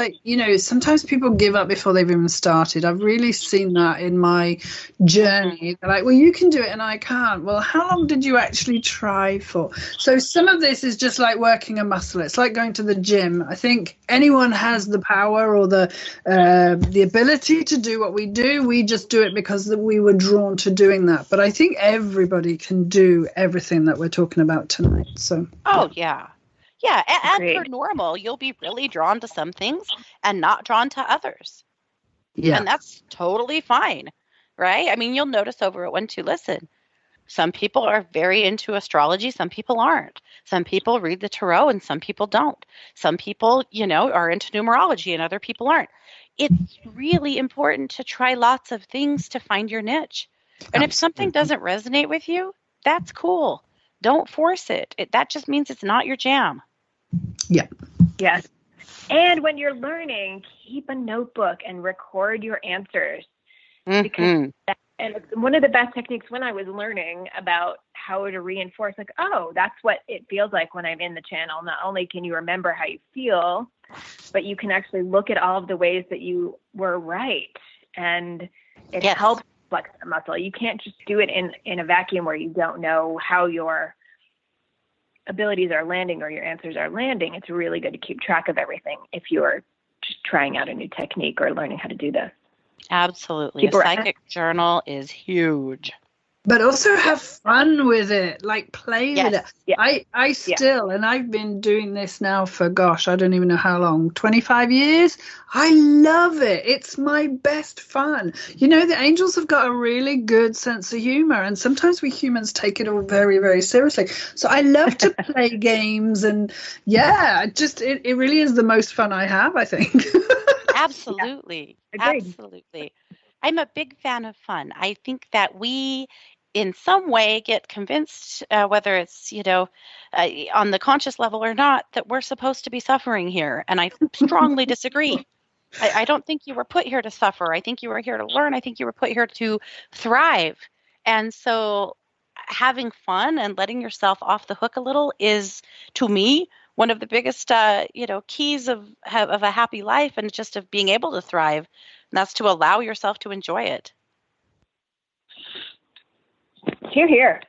sometimes people give up before they've even started. I've really seen that in my journey. They're like, well, you can do it and I can't. Well, how long did you actually try for? So some of this is just like working a muscle. It's like going to the gym. I think anyone has the power or the ability to do what we do. We just do it because we were drawn to doing that. But I think everybody can do everything that we're talking about tonight. So yeah, and per normal, you'll be really drawn to some things and not drawn to others, and that's totally fine, right? I mean, you'll notice over at 1 2 Listen, some people are very into astrology, some people aren't. Some people read the tarot and some people don't. Some people are into numerology and other people aren't. It's really important to try lots of things to find your niche. And if something doesn't resonate with you, that's cool. Don't force it. That just means it's not your jam. Yeah. Yes. And when you're learning, keep a notebook and record your answers. Because and one of the best techniques when I was learning about how to reinforce, that's what it feels like when I'm in the channel. Not only can you remember how you feel, but you can actually look at all of the ways that you were right. And it helps flex the muscle. You can't just do it in a vacuum where you don't know how your abilities are landing or your answers are landing. It's really good to keep track of everything if you're just trying out a new technique or learning how to do this. Absolutely. A psychic journal is huge. But also have fun with it, play with it. Yeah. I still, and I've been doing this now for, I don't even know how long, 25 years. I love it. It's my best fun. The angels have got a really good sense of humor, and sometimes we humans take it all very, very seriously. So I love to play games, and it really is the most fun I have, I think. Absolutely. Yeah. Absolutely. I'm a big fan of fun. I think that we, in some way, get convinced, whether it's, on the conscious level or not, that we're supposed to be suffering here. And I strongly disagree. I don't think you were put here to suffer. I think you were here to learn. I think you were put here to thrive. And so having fun and letting yourself off the hook a little is, to me, one of the biggest, keys of a happy life and just of being able to thrive. And that's to allow yourself to enjoy it. Hear, hear.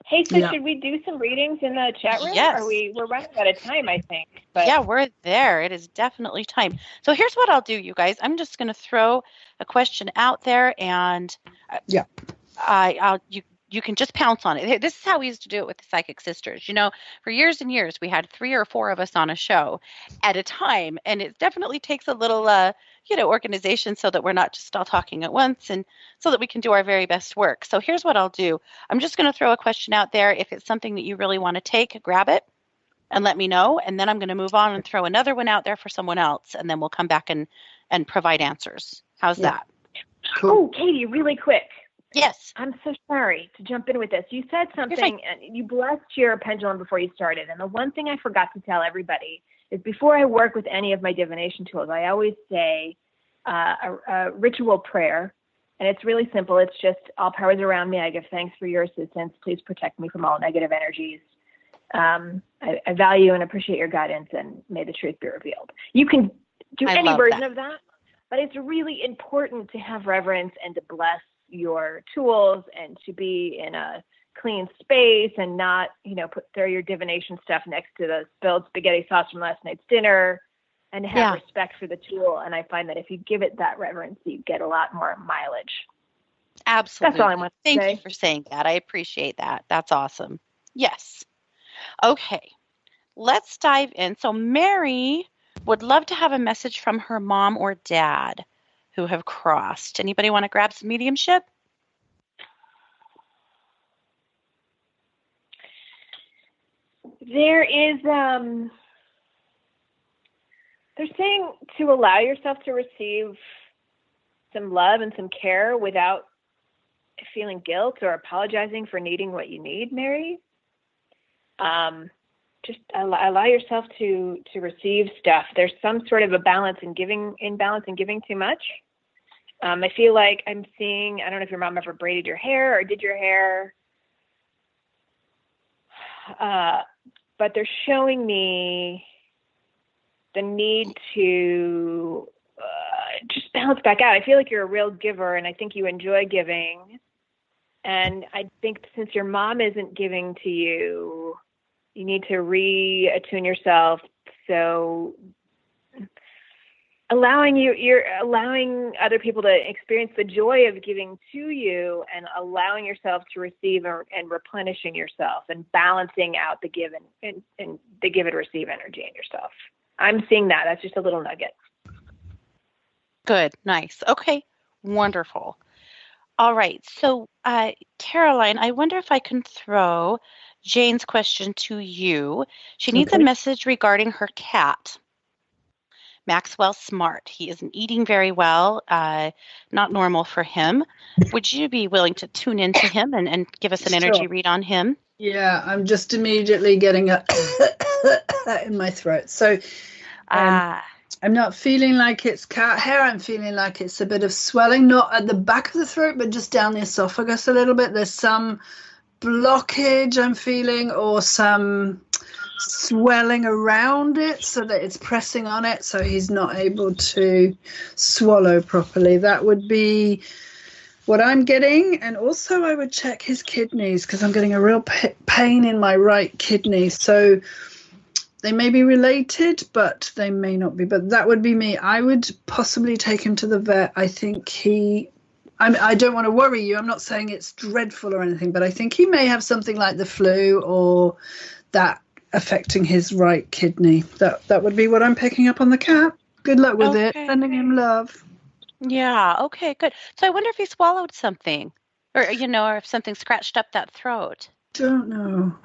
Hey, so should we do some readings in the chat room? Yes. We're running out of time, I think. But yeah, we're there. It is definitely time. So here's what I'll do, you guys. I'm just going to throw a question out there, and you can just pounce on it. This is how we used to do it with the Psychic Sisters. For years and years, we had 3 or 4 of us on a show at a time, and it definitely takes a little, organization so that we're not just all talking at once and so that we can do our very best work. So here's what I'll do. I'm just going to throw a question out there. If it's something that you really want to take, grab it and let me know, and then I'm going to move on and throw another one out there for someone else, and then we'll come back and provide answers. How's that? Cool. Oh, Katie, really quick. Yes. I'm so sorry to jump in with this. You said something, and you blessed your pendulum before you started. And the one thing I forgot to tell everybody is before I work with any of my divination tools, I always say a ritual prayer. And it's really simple. It's just, all powers around me, I give thanks for your assistance. Please protect me from all negative energies. I value and appreciate your guidance, and may the truth be revealed. You can do any version of that, but it's really important to have reverence and to bless your tools and to be in a clean space and not, throw your divination stuff next to the spilled spaghetti sauce from last night's dinner, and have respect for the tool. And I find that if you give it that reverence, you get a lot more mileage. Absolutely. That's all I want to say. Thank you for saying that. I appreciate that. That's awesome. Yes. Okay. Let's dive in. So Mary would love to have a message from her mom or dad who have crossed. Anybody want to grab some mediumship? There is, they're saying to allow yourself to receive some love and some care without feeling guilt or apologizing for needing what you need, Mary. Just allow yourself to receive stuff. There's some sort of imbalance in giving too much. I feel like I'm seeing, I don't know if your mom ever braided your hair or did your hair, but they're showing me the need to just balance back out. I feel like you're a real giver, and I think you enjoy giving. And I think since your mom isn't giving to you, you need to reattune yourself. So you're allowing other people to experience the joy of giving to you, and allowing yourself to receive and replenishing yourself and balancing out the give and the give and receive energy in yourself. I'm seeing that. That's just a little nugget. Good. Nice. Okay. Wonderful. All right. So, Caroline, I wonder if I can throw Jane's question to you. She needs a message regarding her cat, Maxwell Smart. He isn't eating very well, not normal for him. Would you be willing to tune into him and give us an energy read on him? Yeah, I'm just immediately getting a in my throat. So I'm not feeling like it's cat hair. I'm feeling like it's a bit of swelling, not at the back of the throat, but just down the esophagus a little bit. There's some blockage I'm feeling, or some swelling around it so that it's pressing on it, so he's not able to swallow properly. That would be what I'm getting. And also I would check his kidneys, because I'm getting a real pain in my right kidney. So they may be related, but they may not be. But that would be me. I would possibly take him to the vet. I think I don't want to worry you. I'm not saying it's dreadful or anything, but I think he may have something like the flu or that affecting his right kidney. That would be what I'm picking up on the cat. Good luck with it. Sending him love. Yeah. Okay, good. So I wonder if he swallowed something, or if something scratched up that throat. Don't know.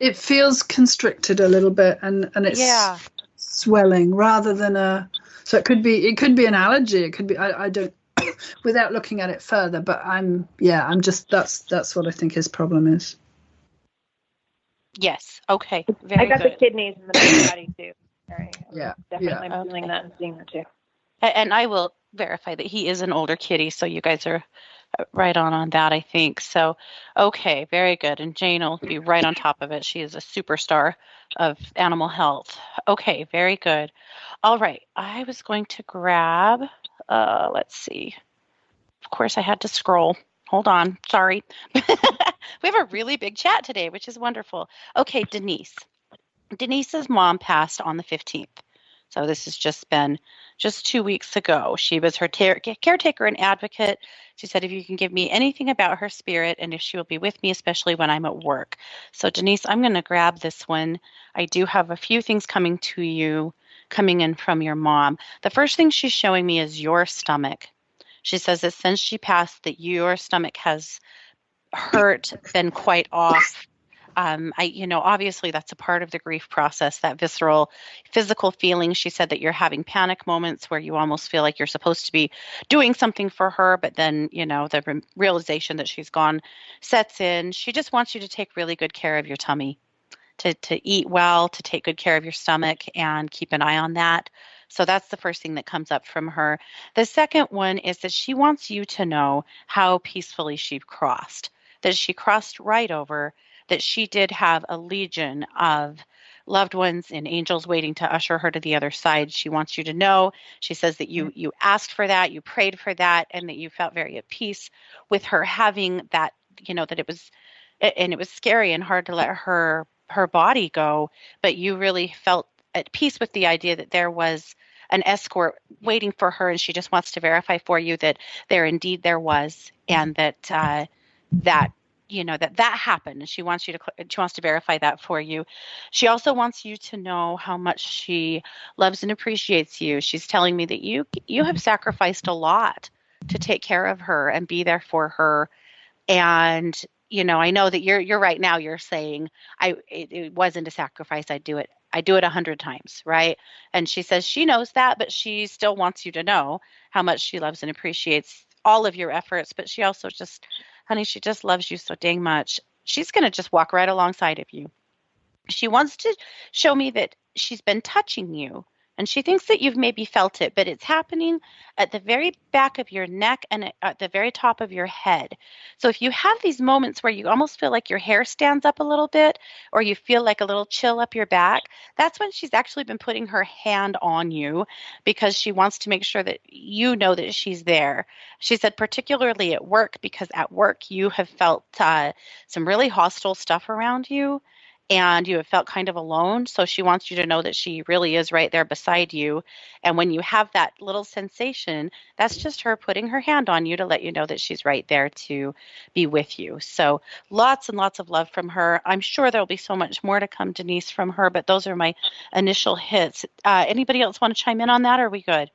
It feels constricted a little bit, and it's swelling rather than so it could be an allergy. It could be, I don't, without looking at it further, but that's what I think his problem is. Yes. Okay. Very good. The kidneys and the body too. Right. Definitely feeling that and seeing that too. And I will verify that he is an older kitty, so you guys are right on that, I think. So, okay, very good. And Jane will be right on top of it. She is a superstar of animal health. Okay, very good. All right, I was going to grab, let's see. Of course, I had to scroll. Hold on, sorry. We have a really big chat today, which is wonderful. Okay, Denise. Denise's mom passed on the 15th. So this has just been 2 weeks ago. She was her caretaker and advocate. She said, if you can give me anything about her spirit and if she will be with me, especially when I'm at work. So Denise, I'm going to grab this one. I do have a few things coming in from your mom. The first thing she's showing me is your stomach. She says that since she passed, that your stomach has hurt, been quite off. Obviously that's a part of the grief process, that visceral physical feeling. She said that you're having panic moments where you almost feel like you're supposed to be doing something for her, but then, the realization that she's gone sets in. She just wants you to take really good care of your tummy, to eat well, to take good care of your stomach and keep an eye on that. So that's the first thing that comes up from her. The second one is that she wants you to know how peacefully she crossed, that she crossed right over, that she did have a legion of loved ones and angels waiting to usher her to the other side. She wants you to know. She says that you asked for that, you prayed for that, and that you felt very at peace with her having that, that it was scary and hard to let her body go, but you really felt at peace with the idea that there was an escort waiting for her, and she just wants to verify for you that there indeed there was, and that that happened, and she wants to verify that for you. She also wants you to know how much she loves and appreciates you. She's telling me that you have sacrificed a lot to take care of her and be there for her. And I know that you're right now. You're saying it wasn't a sacrifice. I do it 100 times, right? And she says she knows that, but she still wants you to know how much she loves and appreciates all of your efforts. But she also honey, she just loves you so dang much. She's going to just walk right alongside of you. She wants to show me that she's been touching you, and she thinks that you've maybe felt it, but it's happening at the very back of your neck and at the very top of your head. So if you have these moments where you almost feel like your hair stands up a little bit, or you feel like a little chill up your back, that's when she's actually been putting her hand on you, because she wants to make sure that you know that she's there. She said particularly at work, because at work you have felt some really hostile stuff around you, and you have felt kind of alone. So she wants you to know that she really is right there beside you. And when you have that little sensation, that's just her putting her hand on you to let you know that she's right there to be with you. So lots and lots of love from her. I'm sure there'll be so much more to come, Denise, from her, but those are my initial hits. Anybody else want to chime in on that, or are we good?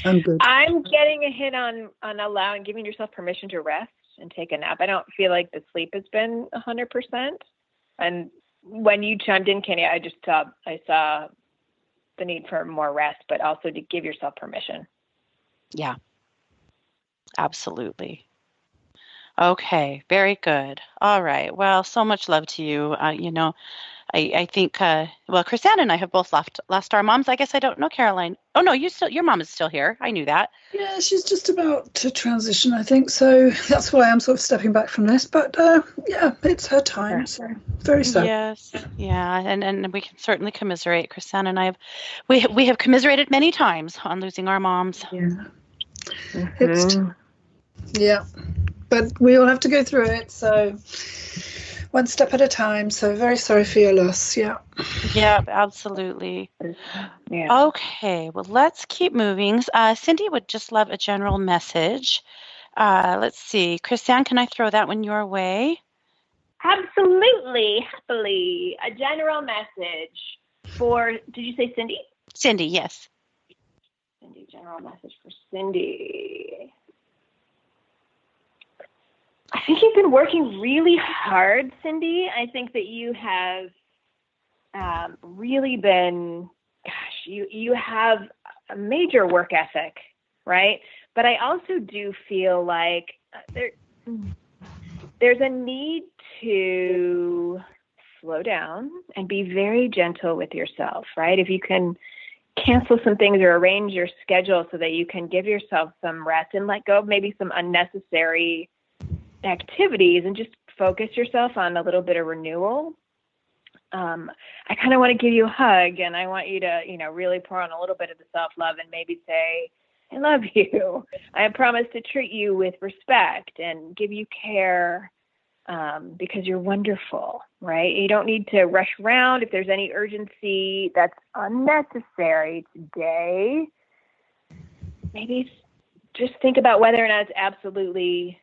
I'm good. I'm getting a hit on giving yourself permission to rest and take a nap. I don't feel like the sleep has been 100%. And when you chimed in, Kenny, I saw the need for more rest, but also to give yourself permission. Yeah, absolutely. Okay, very good. All right. Well, so much love to you. I think, Crisann and I have both lost our moms. I guess I don't know, Caroline. Oh, no, your mom is still here. I knew that. Yeah, she's just about to transition, I think. So that's why I'm sort of stepping back from this. But yeah, it's her time. So very sad. Yes. Yeah. And we can certainly commiserate. Crisann and I we have commiserated many times on losing our moms. Yeah. Yeah. But we all have to go through it. So one step at a time. So very sorry for your loss. Yeah. Yeah, absolutely. Yeah. Okay. Well, let's keep moving. Cindy would just love a general message. Let's see. Crisann, can I throw that one your way? Absolutely. Happily. A general message for, did you say Cindy? Cindy, yes. Cindy, general message for Cindy. I think you've been working really hard, Cindy. I think that you have really been, you have a major work ethic, right? But I also do feel like there's a need to slow down and be very gentle with yourself, right? If you can cancel some things or arrange your schedule so that you can give yourself some rest and let go of maybe some unnecessary activities and just focus yourself on a little bit of renewal. I kind of want to give you a hug, and I want you to, really pour on a little bit of the self-love and maybe say, I love you. I promise to treat you with respect and give you care because you're wonderful, right? You don't need to rush around. If there's any urgency that's unnecessary today, maybe just think about whether or not it's absolutely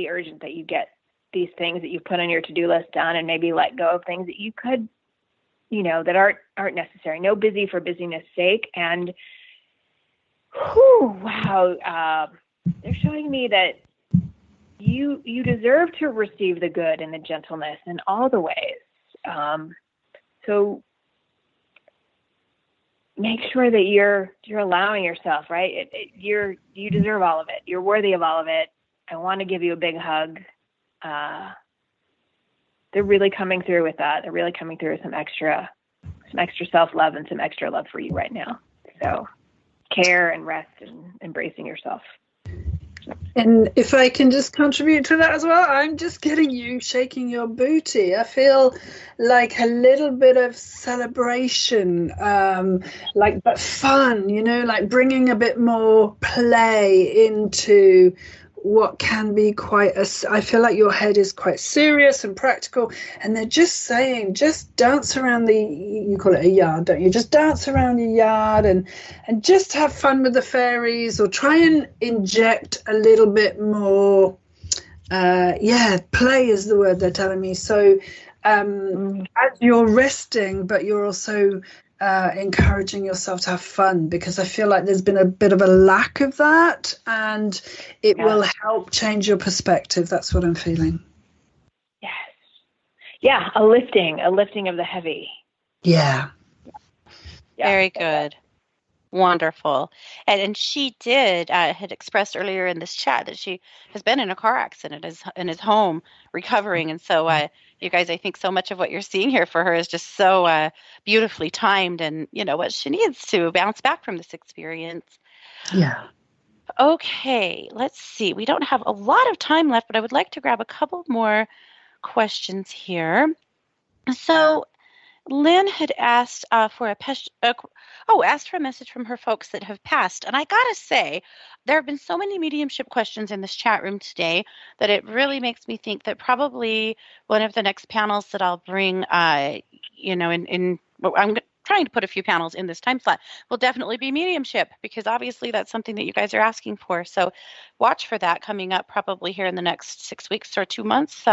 urgent that you get these things that you put on your to-do list done, and maybe let go of things that you could, that aren't necessary. No busy for busyness sake. And wow, they're showing me that you deserve to receive the good and the gentleness in all the ways. So make sure that you're allowing yourself, right? You deserve all of it. You're worthy of all of it. I want to give you a big hug. They're really coming through with that. They're really coming through with some extra self-love and some extra love for you right now. So care and rest and embracing yourself. And if I can just contribute to that as well, I'm just getting you shaking your booty. I feel like a little bit of celebration, but fun, like bringing a bit more play into what can be I feel like your head is quite serious and practical, and they're just saying, just dance around you call it a yard, don't you? Just dance around your yard and just have fun with the fairies, or try and inject a little bit more play is the word they're telling me. So as you're resting, but you're also encouraging yourself to have fun, because I feel like there's been a bit of a lack of that, and it will help change your perspective. That's what I'm feeling. Yes. Yeah, a lifting of the heavy. Yeah. Very good. Wonderful. And she had expressed earlier in this chat that she has been in a car accident in his home recovering. And so you guys, I think so much of what you're seeing here for her is just so beautifully timed, and what she needs to bounce back from this experience. Yeah. Okay, let's see. We don't have a lot of time left, but I would like to grab a couple more questions here. So Lynn had asked asked for a message from her folks that have passed. And I gotta say, there have been so many mediumship questions in this chat room today that it really makes me think that probably one of the next panels that I'll bring, I'm trying to put a few panels in this time slot, will definitely be mediumship, because obviously that's something that you guys are asking for. So watch for that coming up probably here in the next 6 weeks or 2 months.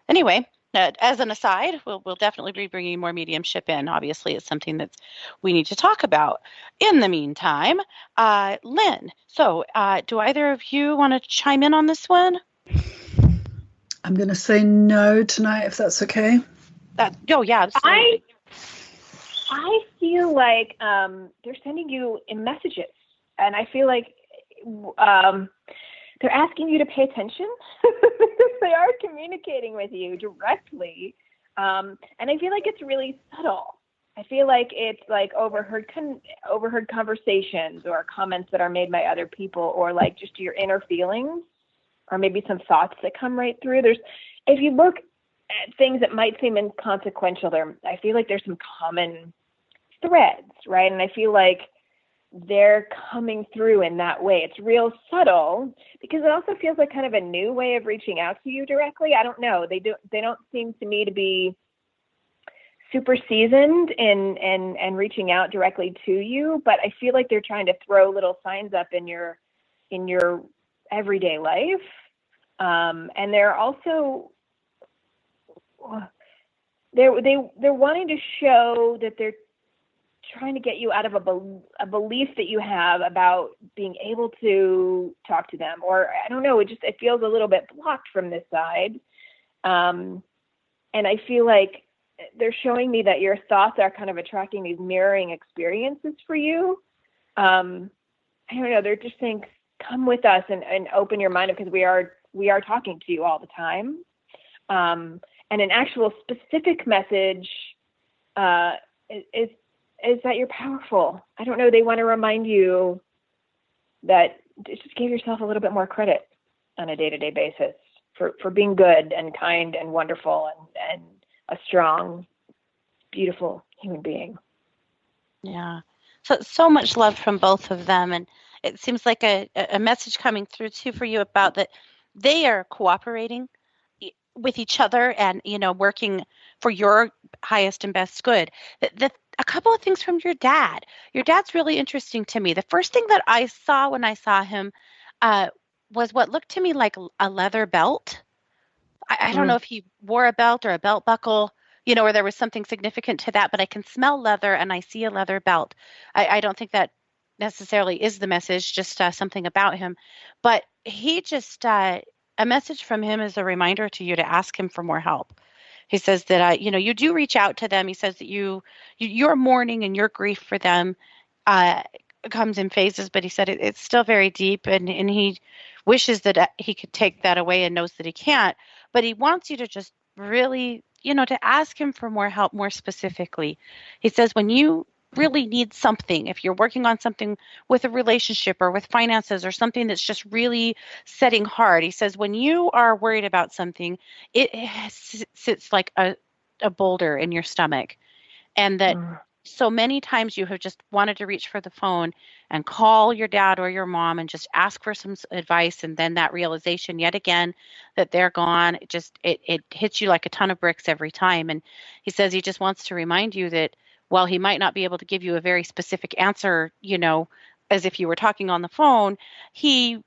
Anyway. As an aside, we'll definitely be bringing more mediumship in. Obviously, it's something that we need to talk about. In the meantime, Lynn, so do either of you want to chime in on this one? I'm going to say no tonight, if that's okay. Yeah, absolutely. I feel like they're sending you in messages, and I feel like they're asking you to pay attention. They are communicating with you directly. And I feel like it's really subtle. I feel like it's like overheard conversations or comments that are made by other people, or like just your inner feelings, or maybe some thoughts that come right through. If you look at things that might seem inconsequential, I feel like there's some common threads, right? And I feel like they're coming through in that way. It's real subtle, because it also feels like kind of a new way of reaching out to you directly. I don't know. They don't seem to me to be super seasoned in reaching out directly to you, but I feel like they're trying to throw little signs up in your everyday life. And they're also they're wanting to show that they're trying to get you out of a belief that you have about being able to talk to them, or I don't know, it feels a little bit blocked from this side. And I feel like they're showing me that your thoughts are kind of attracting these mirroring experiences for you. I don't know, they're just saying, come with us and open your mind, because we are talking to you all the time. And an actual specific message is that you're powerful. I don't know. They want to remind you that just give yourself a little bit more credit on a day-to-day basis for being good and kind and wonderful and a strong, beautiful human being. Yeah. So much love from both of them. And it seems like a message coming through too for you about that they are cooperating with each other and, working for your highest and best good. A couple of things from your dad. Your dad's really interesting to me. The first thing that I saw when I saw him was what looked to me like a leather belt. I don't know if he wore a belt or a belt buckle, or there was something significant to that, but I can smell leather and I see a leather belt. I don't think that necessarily is the message, just something about him. But he just, a message from him is a reminder to you to ask him for more help. He says that, you do reach out to them. He says that your mourning and your grief for them comes in phases, but he said it's still very deep, and he wishes that he could take that away and knows that he can't. But he wants you to just really, to ask him for more help, more specifically. He says when you really need something, if you're working on something with a relationship or with finances or something that's just really setting hard, he says when you are worried about something, it sits like a boulder in your stomach, and that so many times you have just wanted to reach for the phone and call your dad or your mom and just ask for some advice, and then that realization yet again that they're gone, it hits you like a ton of bricks every time. And he says he just wants to remind you that while he might not be able to give you a very specific answer, as if you were talking on the phone, he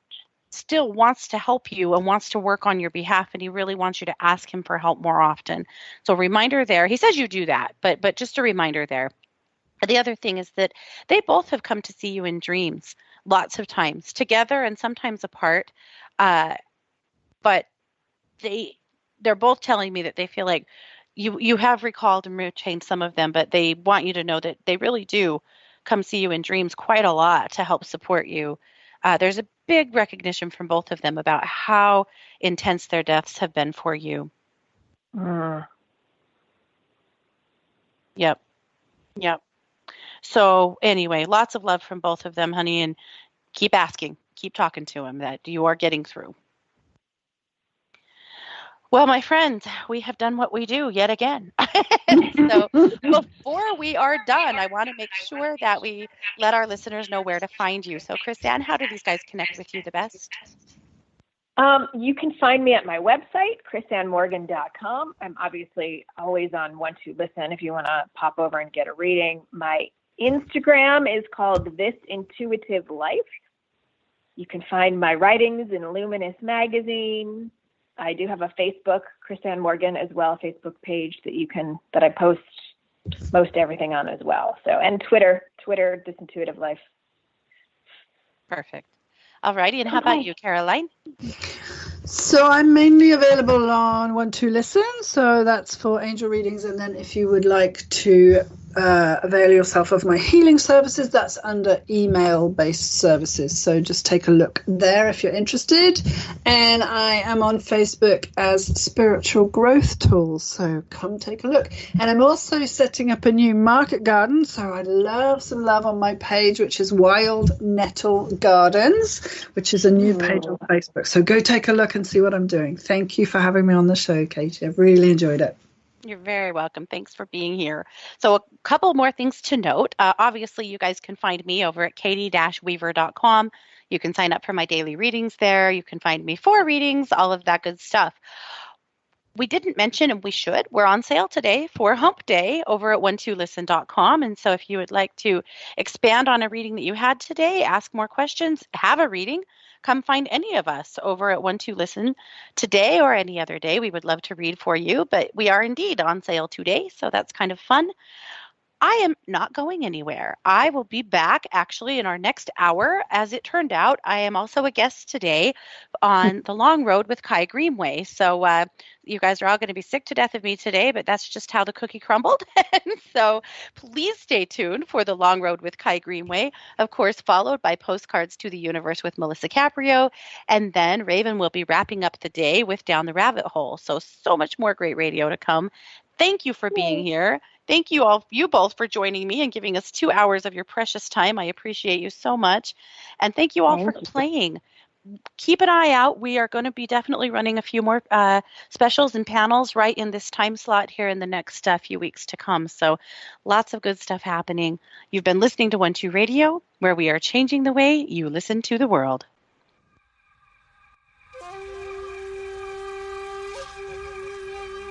still wants to help you and wants to work on your behalf, and he really wants you to ask him for help more often. So reminder there. He says you do that, but just a reminder there. The other thing is that they both have come to see you in dreams lots of times, together and sometimes apart. But they're both telling me that they feel like you have recalled and retained some of them, but they want you to know that they really do come see you in dreams quite a lot to help support you. There's a big recognition from both of them about how intense their deaths have been for you. Yep. Yep. So anyway, lots of love from both of them, honey, and keep asking, keep talking to him that you are getting through. Well, my friends, we have done what we do yet again. So before we are done, I want to make sure that we let our listeners know where to find you. So Crisann, how do these guys connect with you the best? You can find me at my website, CrisannMorgan.com. I'm obviously always on 1-2-Listen if you want to pop over and get a reading. My Instagram is called This Intuitive Life. You can find my writings in Luminous Magazine. I do have a Facebook, Crisann Morgan, as well, a Facebook page that I post most everything on as well. So, and Twitter, This Intuitive Life. Perfect. All righty. And how about you, Caroline? So I'm mainly available on 1-2-Listen. So that's for angel readings. And then if you would like to avail yourself of my healing services, that's under email-based services. So just take a look there if you're interested. And I am on Facebook as Spiritual Growth Tools. So come take a look. And I'm also setting up a new market garden. So I'd love some love on my page, which is Wild Nettle Gardens, which is a new page on Facebook. So go take a look and see what I'm doing. Thank you for having me on the show, Katie. I've really enjoyed it. You're very welcome. Thanks for being here. So a couple more things to note. Obviously, you guys can find me over at katie-weaver.com. You can sign up for my daily readings there. You can find me for readings, all of that good stuff. We didn't mention, and we should, we're on sale today for Hump Day over at 12listen.com. And so if you would like to expand on a reading that you had today, ask more questions, have a reading, come find any of us over at 12listen today or any other day. We would love to read for you, but we are indeed on sale today, so that's kind of fun. I am not going anywhere. I will be back actually in our next hour. As it turned out, I am also a guest today on The Long Road with Kai Greenway. So you guys are all going to be sick to death of me today, but that's just how the cookie crumbled. And so please stay tuned for The Long Road with Kai Greenway, of course, followed by Postcards to the Universe with Melissa Caprio. And then Raven will be wrapping up the day with Down the Rabbit Hole. So much more great radio to come. Thank you for being here. Thank you all, you both, for joining me and giving us 2 hours of your precious time. I appreciate you so much. And thank you all for playing. Keep an eye out. We are going to be definitely running a few more specials and panels right in this time slot here in the next few weeks to come. So lots of good stuff happening. You've been listening to 1-2 Radio, where we are changing the way you listen to the world.